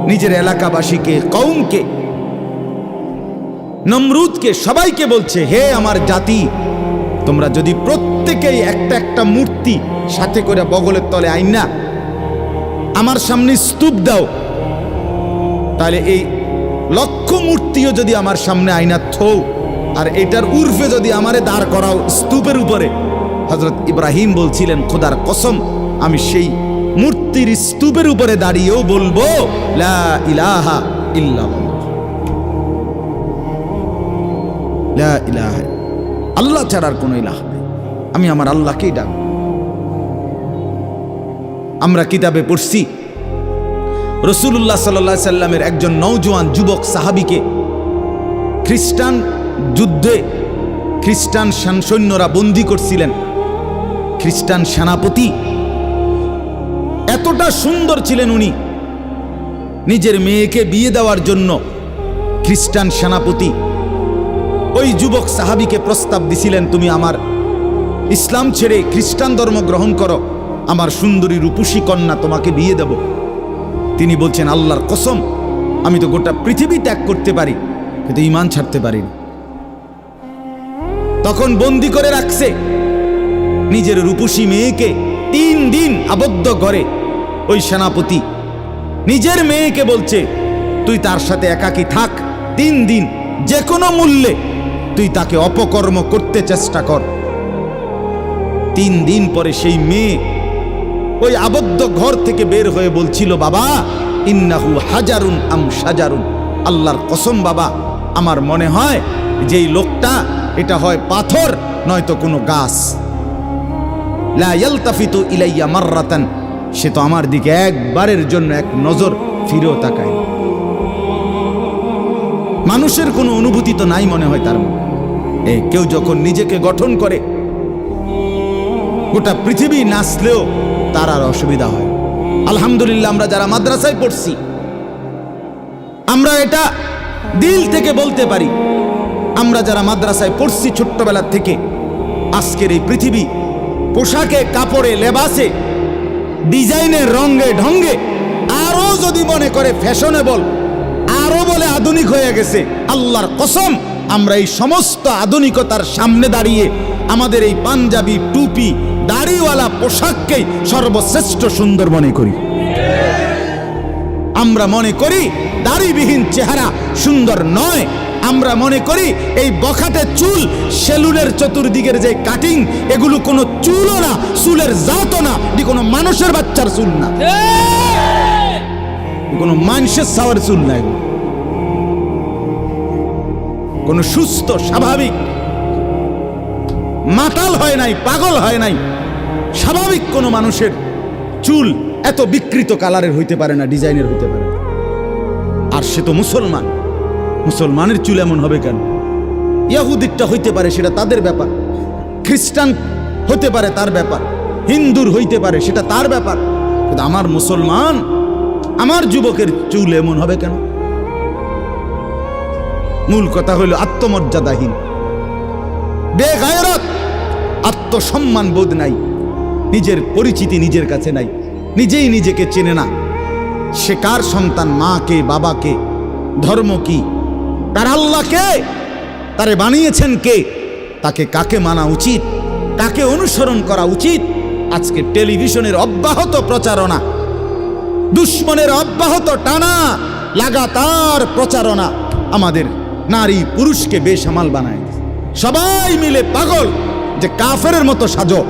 নিজের এলাকাবাসীকে, কওমকে, নমরুদকে, সবাইকে বলছে হে আমার জাতি, তোমরা যদি প্রত্যেকেই একটা একটা মূর্তি সাথে করে বগলের তলে আইনা আমার সামনে স্তূপ দাও, তাহলে এই লক্ষ মূর্তিও যদি আমার সামনে আইনা থও আর এটার উর্ফে যদি আমারে দাঁড় করাও স্তূপের উপরে, হযরত ইব্রাহিম বলছিলেন খোদার কসম আমি সেই মূর্তির স্তূপের উপরে দাঁড়িয়েও বলবো লা ইলাহা ইল্লাল্লাহ, লা ইলাহা, আল্লাহ ছাড়ার কোনো ইলাহ নেই, আমি আমার আল্লাহকেই ডাকব। আমরা কিতাবে পড়ছি রাসূলুল্লাহ সাল্লাল্লাহু আলাইহি সাল্লামের একজন নওজোয়ান যুবক সাহাবীকে খ্রিস্টান যুদ্ধে খ্রিস্টান সৈন্যরা বন্দী করছিলেন। খ্রিস্টান সেনাপতি এতটা সুন্দর ছিলেন, উনি নিজের মেয়েকে বিয়ে দেওয়ার জন্য খ্রিস্টান সেনাপতি ওই যুবক সাহাবীকে প্রস্তাব দিছিলেন, তুমি আমার ইসলাম ছেড়ে খ্রিস্টান ধর্ম গ্রহণ করো, আমার সুন্দরী রূপসী কন্যা তোমাকে বিয়ে দেব। তিনি বলছেন আল্লাহর কসম আমি তো গোটা পৃথিবী ত্যাগ করতে পারি কিন্তু ঈমান ছাড়তে পারি না। তখন বন্দী করে রাখছে নিজের রূপসী মেয়েকে 3 দিন আবদ্ধ করে। ওই সেনাপতি নিজের মেয়েকে বলছে তুই তার সাথে একাকী থাক 3 দিন, যে কোনো মূল্যে তুই তাকে অপকর্ম করতে চেষ্টা কর। 3 দিন পরে সেই মেয়ে ওই আবদ্ধ ঘর থেকে বের হয়ে বলছিল বাবা ইন্নাহু হাজারুন আম শাজারুন, আল্লাহর কসম বাবা আমার মনে হয় যেই লোকটা এটা হয় পাথর নয়তো কোনো গাছ। লা ইয়ালতাফিতু ইলাইয়া মাররাতান, সে তো আমার দিকে একবারের জন্য এক নজর ফিরেও তাকায়। মানুষের কোনো অনুভূতি তো নাই মনে হয় তার মনে। কেউ যখন নিজেকে গঠন করে গোটা পৃথিবী নাচলেও তার আর অসুবিধা হয়। আলহামদুলিল্লাহ আমরা যারা মাদ্রাসায় পড়ছি আমরা এটা দিল থেকে বলতে পারি, আমরা যারা মাদ্রাসায় পড়ছি ছোট্টবেলা থেকে, আজকের এই পৃথিবী পোশাকে, কাপড়ে, লেবাসে, ডিজাইনে, রঙে, ঢঙ্গে আরো যদি মনে করে ফ্যাশনেবল, আরো বলে আধুনিক হয়ে গেছে, আল্লাহর কসম আমরা এই সমস্ত আধুনিকতার সামনে দাঁড়িয়ে আমাদের এই পাঞ্জাবি, টুপি, দাড়িওয়ালা পোশাককেই সর্বশ্রেষ্ঠ সুন্দর মনে করি। আমরা মনে করি দাড়িবিহীন চেহারা সুন্দর নয়, আমরা মনে করি এই বখাটে চুল, সেলুনের চতুর্দিকের যে কাটিং, এগুলো কোনো চুলও না, চুলের জাতও না, এটি কোনো মানুষের বাচ্চার চুল না, কোনো মানুষের সাওয়ার চুল নাই, কোনো সুস্থ স্বাভাবিক মাতাল হয় নাই, পাগল হয় নাই, স্বাভাবিক কোনো মানুষের চুল এত বিকৃত কালারের হইতে পারে না, ডিজাইনের হইতে পারে। আর সে তো মুসলমান, মুসলমানের চুল এমন হবে কেন? ইহুদিরটা হইতে পারে, সেটা তাদের ব্যাপার, খ্রিস্টান হতে পারে তার ব্যাপার, হিন্দুর হইতে পারে সেটা তার ব্যাপার, কিন্তু আমার মুসলমান, আমার যুবকের চুল এমন হবে কেন? মূল কথা হইল আত্মমর্যাদাহীন, বেগায়রত, আত্মসম্মান বোধ নাই, নিজের পরিচিতি নিজের কাছে নাই, নিজেই নিজেকে চেনে না। সে কার সন্তান, মা কে, বাবা কে, ধর্ম কি, তার আল্লাহ কে, তারে বানিয়েছেন কে, তাকে কাকে মানা উচিত, কাকে অনুসরণ করা উচিত। আজকে টেলিভিশনের অব্যাহত প্রচারণা, দুশ্মনের অব্যাহত টানা লাগাতার প্রচারণা আমাদের নারী পুরুষকে বেসামাল বানায়। সবাই মিলে পাগল যে কাফেরের মতো সাজো,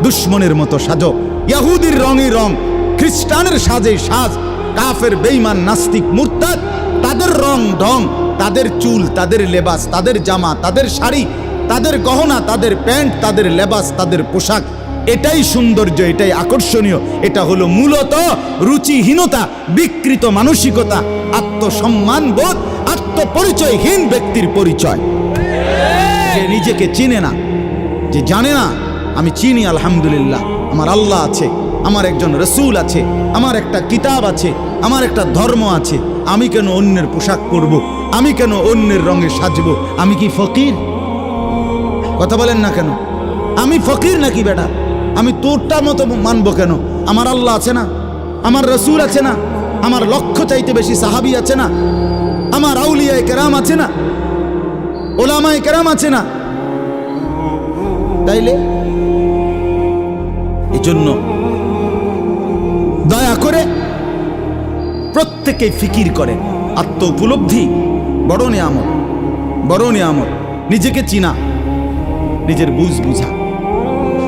দুশ্মনের মতো সাজো, ইহুদির রঙই রং, খ্রিস্টানের সাজে সাজ, কাফের বেঈমান নাস্তিক মুরতাদ, তাদের রং ঢং, তাদের চুল, তাদের লেবাস, তাদের জামা, তাদের শাড়ি, তাদের গহনা, তাদের প্যান্ট, তাদের লেবাস, তাদের পোশাক, এটাই সৌন্দর্য, এটাই আকর্ষণীয়। এটা হলো মূলত রুচিহীনতা, বিকৃত মানসিকতা, আত্মসম্মান বোধ, আত্মপরিচয়হীন ব্যক্তির পরিচয়। যে নিজেকে চিনে না, যে জানে না আমি চিনি আলহামদুলিল্লাহ, আমার আল্লাহ আছে, আমার একজন রসুল আছে, আমার একটা কিতাব আছে, আমার একটা ধর্ম আছে, আমি কেন অন্যের পোশাক পরব, আমি কেন অন্যের রঙে সাজবো? আমি কি ফকির? কথা বলেন না কেন? আমি ফকির নাকি বেটা? আমি তোরটা মতো মানবো কেন? আমার আল্লাহ আছে না, আমার রসুল আছে না, আমার লক্ষ চাইতে বেশি সাহাবী আছে না, আমার আউলিয়ায়ে কেরাম আছে না, ওলামায়ে কেরাম আছে না। তাইলে এজন্য দয়া করে প্রত্যেকেই ফিকির করে, আত্ম উপলব্ধি বড় নিয়ামত, বড় নিয়ামত। নিজেকে চিনা, নিজের বুঝ বুঝা,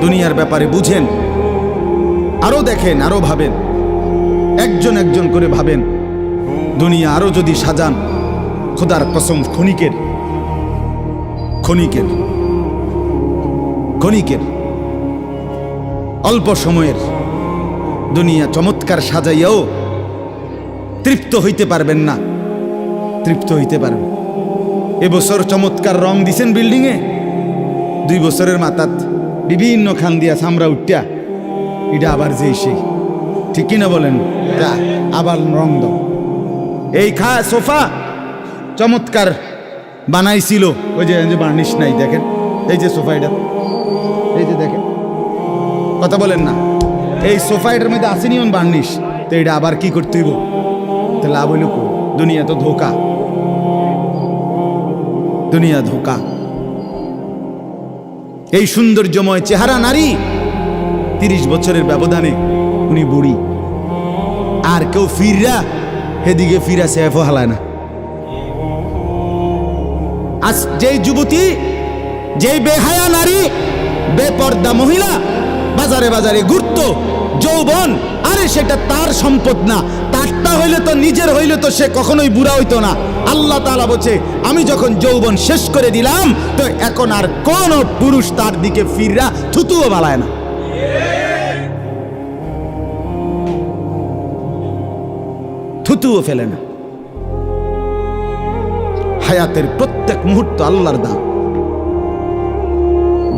দুনিয়ার ব্যাপারে বুঝেন, আরো দেখেন, আরো ভাবেন, একজন একজন করে ভাবেন। দুনিয়া আরো যদি সাজান, খোদার কসম ক্ষণিকের, ক্ষণিকের, ক্ষণিকের, অল্প সময়ের দুনিয়া চমৎকার সাজাইয়াও তৃপ্ত হইতে পারবেন না, তৃপ্ত হইতে পারবেন। এবছর চমৎকার রং দিছেন বিল্ডিংয়ে, 2 বছরের মাথাত বিভিন্ন খান দিয়া সামরা উঠিয়া এটা আবার যে সেই, ঠিক কিনা বলেন? আবার রং দাও। এই সোফা চমৎকার বানাইছিল, ওই যে বার্নিশ নাই, দেখেন এই যে সোফা, এটা এই যে দেখেন, কথা বলেন না, এই সোফা এটার মধ্যে আসেনি অন বার্নিশ, তো এটা আবার কি করতে হইব? তো লাভ হইল কো? দুনিয়া তো ধোকা, দুনিয়া ধোকা। এই সৌন্দর্যময় চেহারা নারী, 30 বছরের ব্যবধানে উনি বুড়ি, আর কেউ ফিরা সেদিকে ফিরা সেফও হালায় না। আজ যেই যুবতী, যেই বেহায়া নারী, বেপর্দা মহিলা বাজারে বাজারে ঘুরতো, যৌবন, আরে সেটা তার সম্পদ না, তারটা হইলে তো, নিজের হইলে তো সে কখনোই বুড়া হইতো না। আল্লাহ তাআলা বলছে, আমি যখন যৌবন শেষ করে দিলাম, তো এখন আর কোন পুরুষ তার দিকে ফিররা থুতুও বালায় না। থুতুও ফেলে না। হায়াতের প্রত্যেক মুহূর্ত আল্লাহর দান।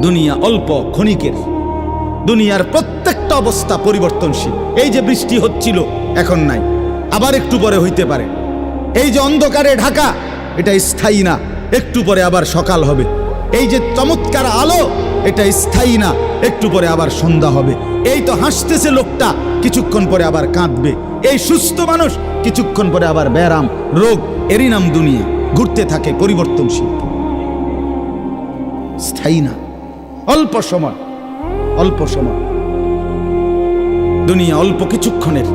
দুনিয়া অল্প ক্ষণিকের, দুনিয়ার প্রত্যেকটা অবস্থা পরিবর্তনশীল। এই যে বৃষ্টি হচ্ছিল, এখন নাই, আবার একটু পরে হইতে পারে। এই যে অন্ধকারে ঢাকা, এটা স্থায়ী না, একটু পরে আবার সকাল হবে। এই যে চমৎকার আলো, এটা স্থায়ী না, একটু পরে আবার সন্ধ্যা হবে। এই তো হাসতেছে লোকটা, কিছুক্ষণ পরে আবার কাঁদবে। এই সুস্থ মানুষ, কিছুক্ষণ পরে আবার ব্যারাম, রোগ, এরই নাম দুনিয়া। ঘুরতে থাকে, পরিবর্তনশীল, স্থায়ী না। অল্প সময়, অল্প সময় দুনিয়া, অল্প কিছুক্ষণের।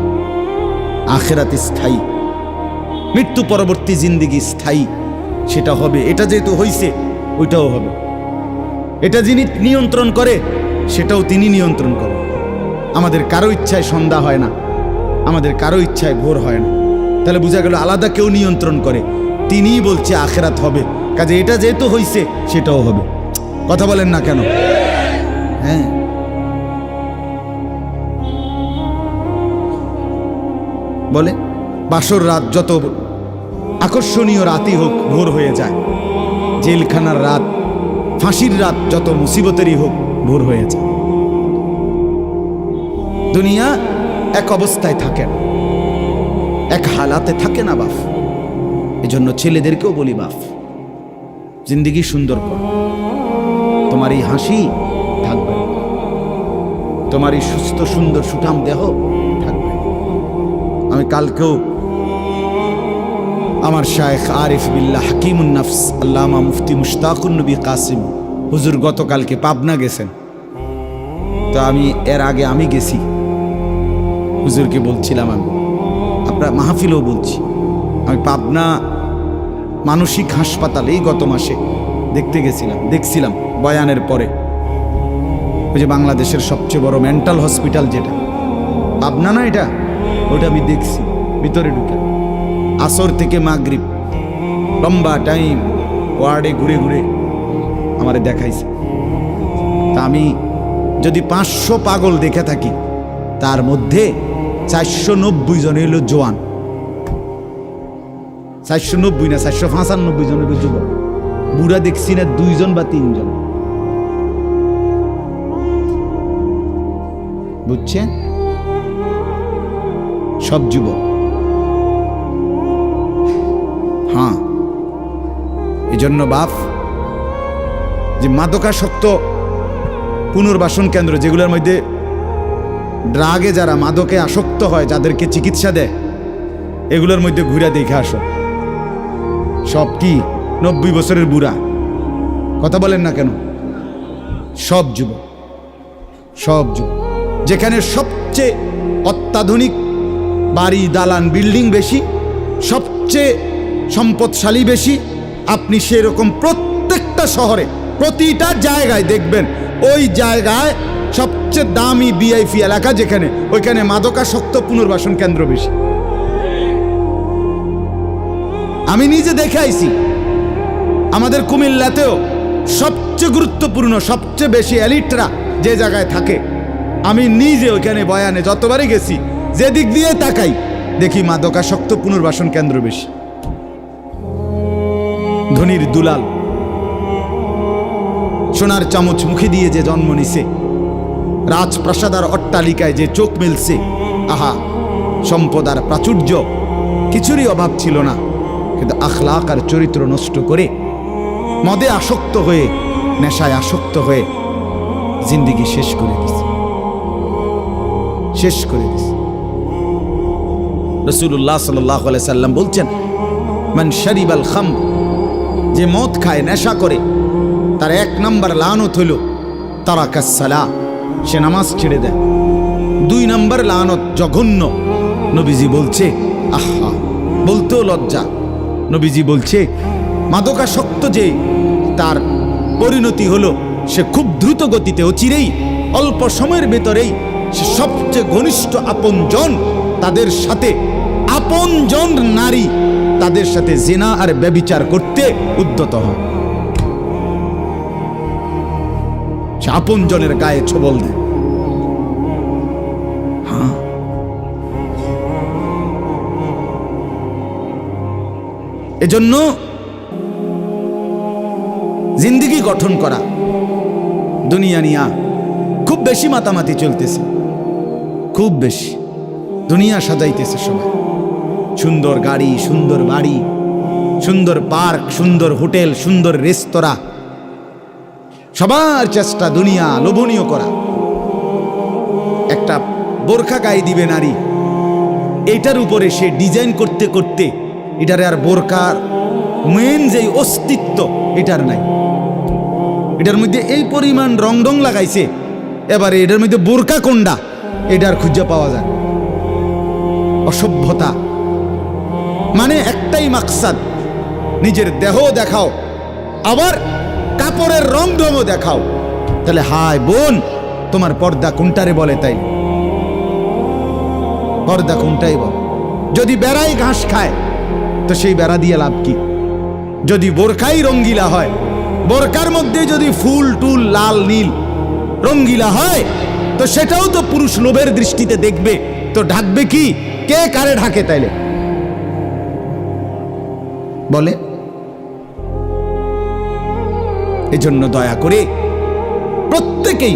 আখিরাত স্থায়ী, মৃত্যু পরবর্তী জিন্দেগি স্থায়ী। সেটা হবে। এটা যেহেতু হইছে ওইটাও হবে। এটা যিনি নিয়ন্ত্রণ করে সেটাও তিনি নিয়ন্ত্রণ করেন। আমাদের কারো ইচ্ছায় সন্ধ্যা হয় না, আমাদের কারো ইচ্ছায় ভোর হয় না। তাহলে বোঝা গেল আলাদা কেউ নিয়ন্ত্রণ করে, তিনিই বলছে আখেরাত হবে। কাজে এটা যেহেতু হইছে সেটাও হবে। কথা বলেন না কেন? হ্যাঁ, বলে বাসর রাত যত আকর্ষণীয় রাতই হোক ভোর হয়ে যায়, জেলখানার রাত, ফাঁসির রাত যত মুসিবতেরই হোক ভোর হয়ে যায়। দুনিয়া এক অবস্থায় থাকে না, এক হালাতে থাকে না বাপ। এজন্য ছেলেদেরকেও বলি বাপ, জিন্দিগি সুন্দর কর। তোমার এই হাসি থাকবে, তোমার এই সুস্থ সুন্দর সুঠাম দেহ থাকবে। আমি কালকেও আমার শায়েখ আরিফ বিল্লাহ হাকিমুন নফস আল্লামা মুফতি মুশতাকুন নবী কাসিম হুজুর গতকালকে পাবনা গেছেন। তো আমি এর আগে আমি গেছি, হুজুরকে বলছিলাম, আমি আপনার মাহফিলেও বলছি, আমি পাবনা মানসিক হাসপাতালেই গত মাসে দেখতে গেছিলাম। দেখছিলাম বয়ানের পরে ওই যে বাংলাদেশের সবচেয়ে বড় মেন্টাল হসপিটাল যেটা পাবনা না, এটা ওটা আমি দেখছি ভিতরে ঢুকে। আসর থেকে মাগরিব লম্বা টাইম ওয়ার্ডে ঘুরে ঘুরে আমারে দেখাইছে। তা আমি যদি 500 পাগল দেখে থাকি, তার মধ্যে 490 জন হইল জোয়ান। 490 না, 495 জন হইল যুবক। বুড়া দেখছি না 2 জন বা 3 জন। বুঝছেন? সব যুবক। হ্যাঁ, এজন্য বাপ যে মাদকাসক্ত পুনর্বাসন কেন্দ্র, যেগুলোর মধ্যে ড্রাগে যারা মাদকে আসক্ত হয়, যাদেরকে চিকিৎসা দেয়, এগুলোর মধ্যে ঘুরে দেখে আসো। সব কি 90 বছরের বুড়া? কথা বলেন না কেন? সব যুবক, সব যুবক। যেখানে সবচেয়ে অত্যাধুনিক বাড়ি, দালান, বিল্ডিং বেশি, সবচেয়ে সম্পদশালী বেশি, আপনি সেরকম প্রত্যেকটা শহরে প্রতিটা জায়গায় দেখবেন ওই জায়গায় সবচেয়ে দামি ভিআইপি এলাকা যেখানে, ওইখানে মাদকাসক্ত পুনর্বাসন কেন্দ্র বেশি। আমি নিজে দেখে আইছি। আমাদের কুমিল্লাতেও সবচেয়ে গুরুত্বপূর্ণ, সবচেয়ে বেশি এলিটরা যে জায়গায় থাকে, আমি নিজে ওইখানে বয়ানে যতবারই গেছি, যে দিক দিয়ে তাকাই দেখি মাদকাসক্ত পুনর্বাসন কেন্দ্র বেশি। ধনির দুলাল, সোনার চামচ মুখে দিয়ে যে জন্ম নিছে, রাজপ্রাসাদ আর অট্টালিকায় যে চোখ মেলছে, আহা, সম্পদ আর প্রাচুর্য কিছুরই অভাব ছিল না, কিন্তু আখলাক আর চরিত্র নষ্ট করে, মদে আসক্ত হয়ে, নেশায় আসক্ত হয়ে জিন্দিগি শেষ করে দিছে, শেষ করে দিছে। রাসূলুল্লাহ সাল্লাল্লাহু আলাইহি সাল্লাম বলছেন, মান শারিবাল খামর, যে মদ খায়, নেশা করে, তার 1 নম্বর লানত হইল তারাকাস সালাহ, সে নামাজ ছেড়ে দেয়। 2 নম্বর লানত জঘন্য। নবীজি বলছে, আহা, বলতেও লজ্জা, নবীজি বলছে মাদকাসক্ত যে, তার পরিণতি হলো সে খুব দ্রুত গতিতে, অচিরেই, অল্প সময়ের ভেতরেই সে সবচেয়ে ঘনিষ্ঠ আপনজন, তাদের সাথে আপনজন নারী, তাদের সাথে জিনা আর ব্যভিচার করতে উদ্যত হয়। সে আপনজনের গায়ে ছোবল দেয়। হ্যাঁ, এজন্য জিন্দিগি গঠন করা, দুনিয়া নিয়া খুব বেশি মাতামাতি চলতেছে, খুব বেশি। দুনিয়া সাজাইতেছে সবাই, সুন্দর গাড়ি, সুন্দর বাড়ি, সুন্দর পার্ক, সুন্দর হোটেল, সুন্দর রেস্তোরাঁ, সবার চেষ্টা দুনিয়া লোভনীয় করা। একটা বোরখা গায়ে দিবে নারী, এটার উপরে সে ডিজাইন করতে করতে এটারে আর বোরকার মেন যে অস্তিত্ব এটার নাই। এটার মধ্যে এই পরিমাণ রং রং লাগাইছে, এবারে এটার মধ্যে বোরকা কোনটা এটার খুঁজে পাওয়া যায়। অসভ্যতা, মানে একটাই মাকসাদ, নিজের দেহ দেখাও, আবার কাপড়ের রং ঢঙও দেখাও, তাহলে হায় বোন তোমার পর্দা কোনটারে বলে? তাই পর্দা কোনটাই বল? যদি বেড়াই ঘাস খায় তো সেই বেড়া দিয়ে লাভ কি? যদি বোরকাই রঙ্গিলা হয়, বোরকার মধ্যে যদি ফুল টুল লাল নীল রঙ্গিলা হয়, তো সেটাও তো পুরুষ লোভের দৃষ্টিতে দেখবে, তো ঢাকবে কি? কে কারে ঢাকে তাইলে বলে? এজন্য দয়া করে প্রত্যেকেই,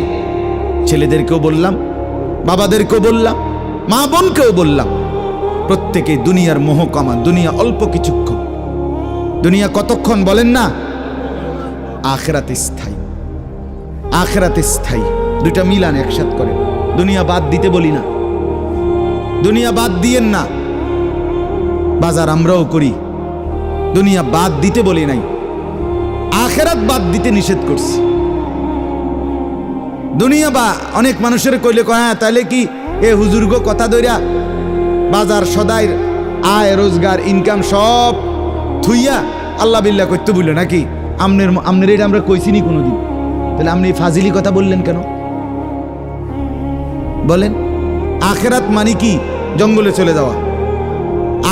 ছেলেদেরকেও বললাম, বাবাদেরকেও বললাম, মা বোনকেও বললাম, প্রত্যেকে দুনিয়ার মোহ কমান। দুনিয়া অল্প কিছুক্ষণ, দুনিয়া কতক্ষণ বলেন না? আখিরাতে স্থায়ী, আখিরাতে স্থায়ী। দুইটা মিলান একসাথ করে। দুনিয়া বাদ দিতে বলি না, দুনিয়া বাদ দিয়েন না, বাজার আমরাও করি, দুনিয়া বাদ দিতে বলি নাই, আখিরাত বাদ দিতে নিষেধ করছি। দুনিয়া বা অনেক মানুষের কইলে কয় হ্যাঁ তাইলে কি এ হুজুরগো কথা দইরা বাজার সদাই আয় রোজগার ইনকাম সব থুইয়া আল্লাহ বিল্লাহ করতে বললো নাকি? আমনের এটা আমরা কইছিনি কোনোদিন, তাহলে আপনি ফাজিলি কথা বললেন কেন বলেন? আখিরাত মানে কি? জঙ্গলে চলে যাওয়া।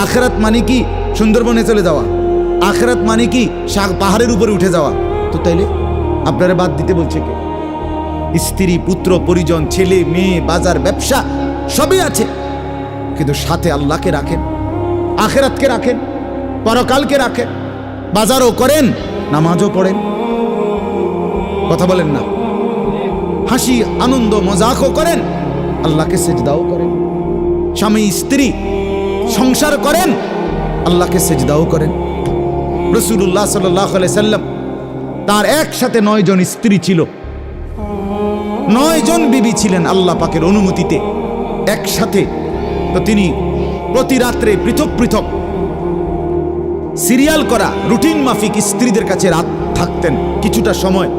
আখিরাত মানে কি? সুন্দরবনে চলে যাওয়া। আখিরাত মানে কি? পাহাড়ের উপরে উঠে যাওয়া। তো তাইলে আপনারা বাদ দিতে বলছে কে? স্ত্রী, পুত্র, পরিজন, ছেলে মেয়ে, বাজার, ব্যবসা সবই আছে, কিন্তু সাথে আল্লাহকে রাখেন, আখিরাতকে রাখেন, পরকালকে রাখেন, বাজারও করেন, নামাজও পড়েন। কথা বলেন না? হাসি আনন্দ মজাকও করেন, আল্লাহকে সেজদাও করেন। স্বামী স্ত্রী সংসার করেন, আল্লাহকে সেজদাও করেন। রাসূলুল্লাহ সাল্লাল্লাহু আলাইহি সাল্লাম তার একসাথে 9 জন স্ত্রী ছিল, 9 জন বিবি ছিলেন আল্লাহ পাকের অনুমতিতে একসাথে। তো তিনি প্রতি রাত্রে পৃথক পৃথক সিরিয়াল করা রুটিন মাফিক স্ত্রীদের কাছে রাত থাকতেন, কিছুটা সময়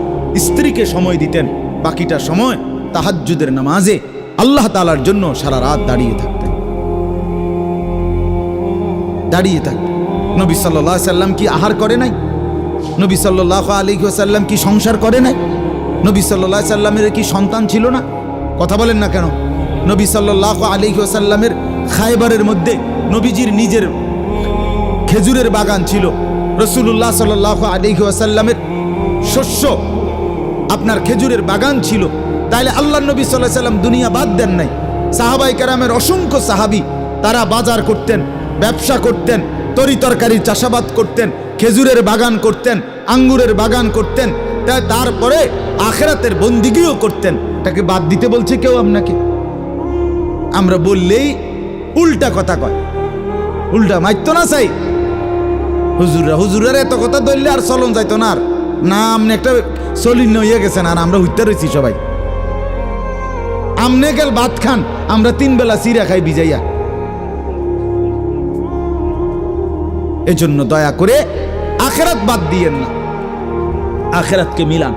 স্ত্রীকে সময় দিতেন, বাকিটা সময় তাহাজ্জুদের নামাজে আল্লাহ তাআলার জন্য সারা রাত দাঁড়িয়ে থাকতেন, দাঁড়িয়ে থাকতেন। নবী সাল্লাল্লাহু আলাইহি সাল্লাম কি আহার করে নাই? নবী সাল্লাল্লাহু আলাইহি ওয়াসাল্লাম কি সংসার করে নাই? নবী সাল্লাল্লাহু আলাইহি সাল্লামের কি সন্তান ছিল না? কথা বলেন না কেন? নবী সাল্লাল্লাহু আলাইহি ওয়াসাল্লামের খায়বারের মধ্যে নবীজির নিজের খেজুরের বাগান ছিল। রাসূলুল্লাহ সাল্লাল্লাহু আলাইহি ওয়াসাল্লামের শস্য আপনার খেজুরের বাগান ছিল। তাইলে আল্লাহর নবী সাল্লাল্লাহু আলাইহি ওয়াসাল্লাম দুনিয়া বাদ দেন নাই। সাহাবায়ে কেরামের অসংখ্য সাহাবী তারা বাজার করতেন, ব্যবসা করতেন, তরি তরকারির চাষাবাদ করতেন, খেজুরের বাগান করতেন, আঙ্গুরের বাগান করতেন, তারপরে আখিরাতের বন্দিগিও করতেন। তাকে বাদ দিতে বলছে কেউ আপনাকে? আমরা বললেই উল্টা কথা কয়, উল্টা মাইতো না চাই হুজুরের এত কথা ধরলে আর চলন যাইতো না। আর না আপনি একটা চলিন হইয়া গেছেন, আর আমরা হইতে রয়েছি সবাই। আমনে গেল ভাত খান, আমরা 3 বেলা চিরা খাই ভিজাইয়া। এজন্য দয়া করে আখিরাত বাদ দিয়েন না, আখিরাতকে মিলান।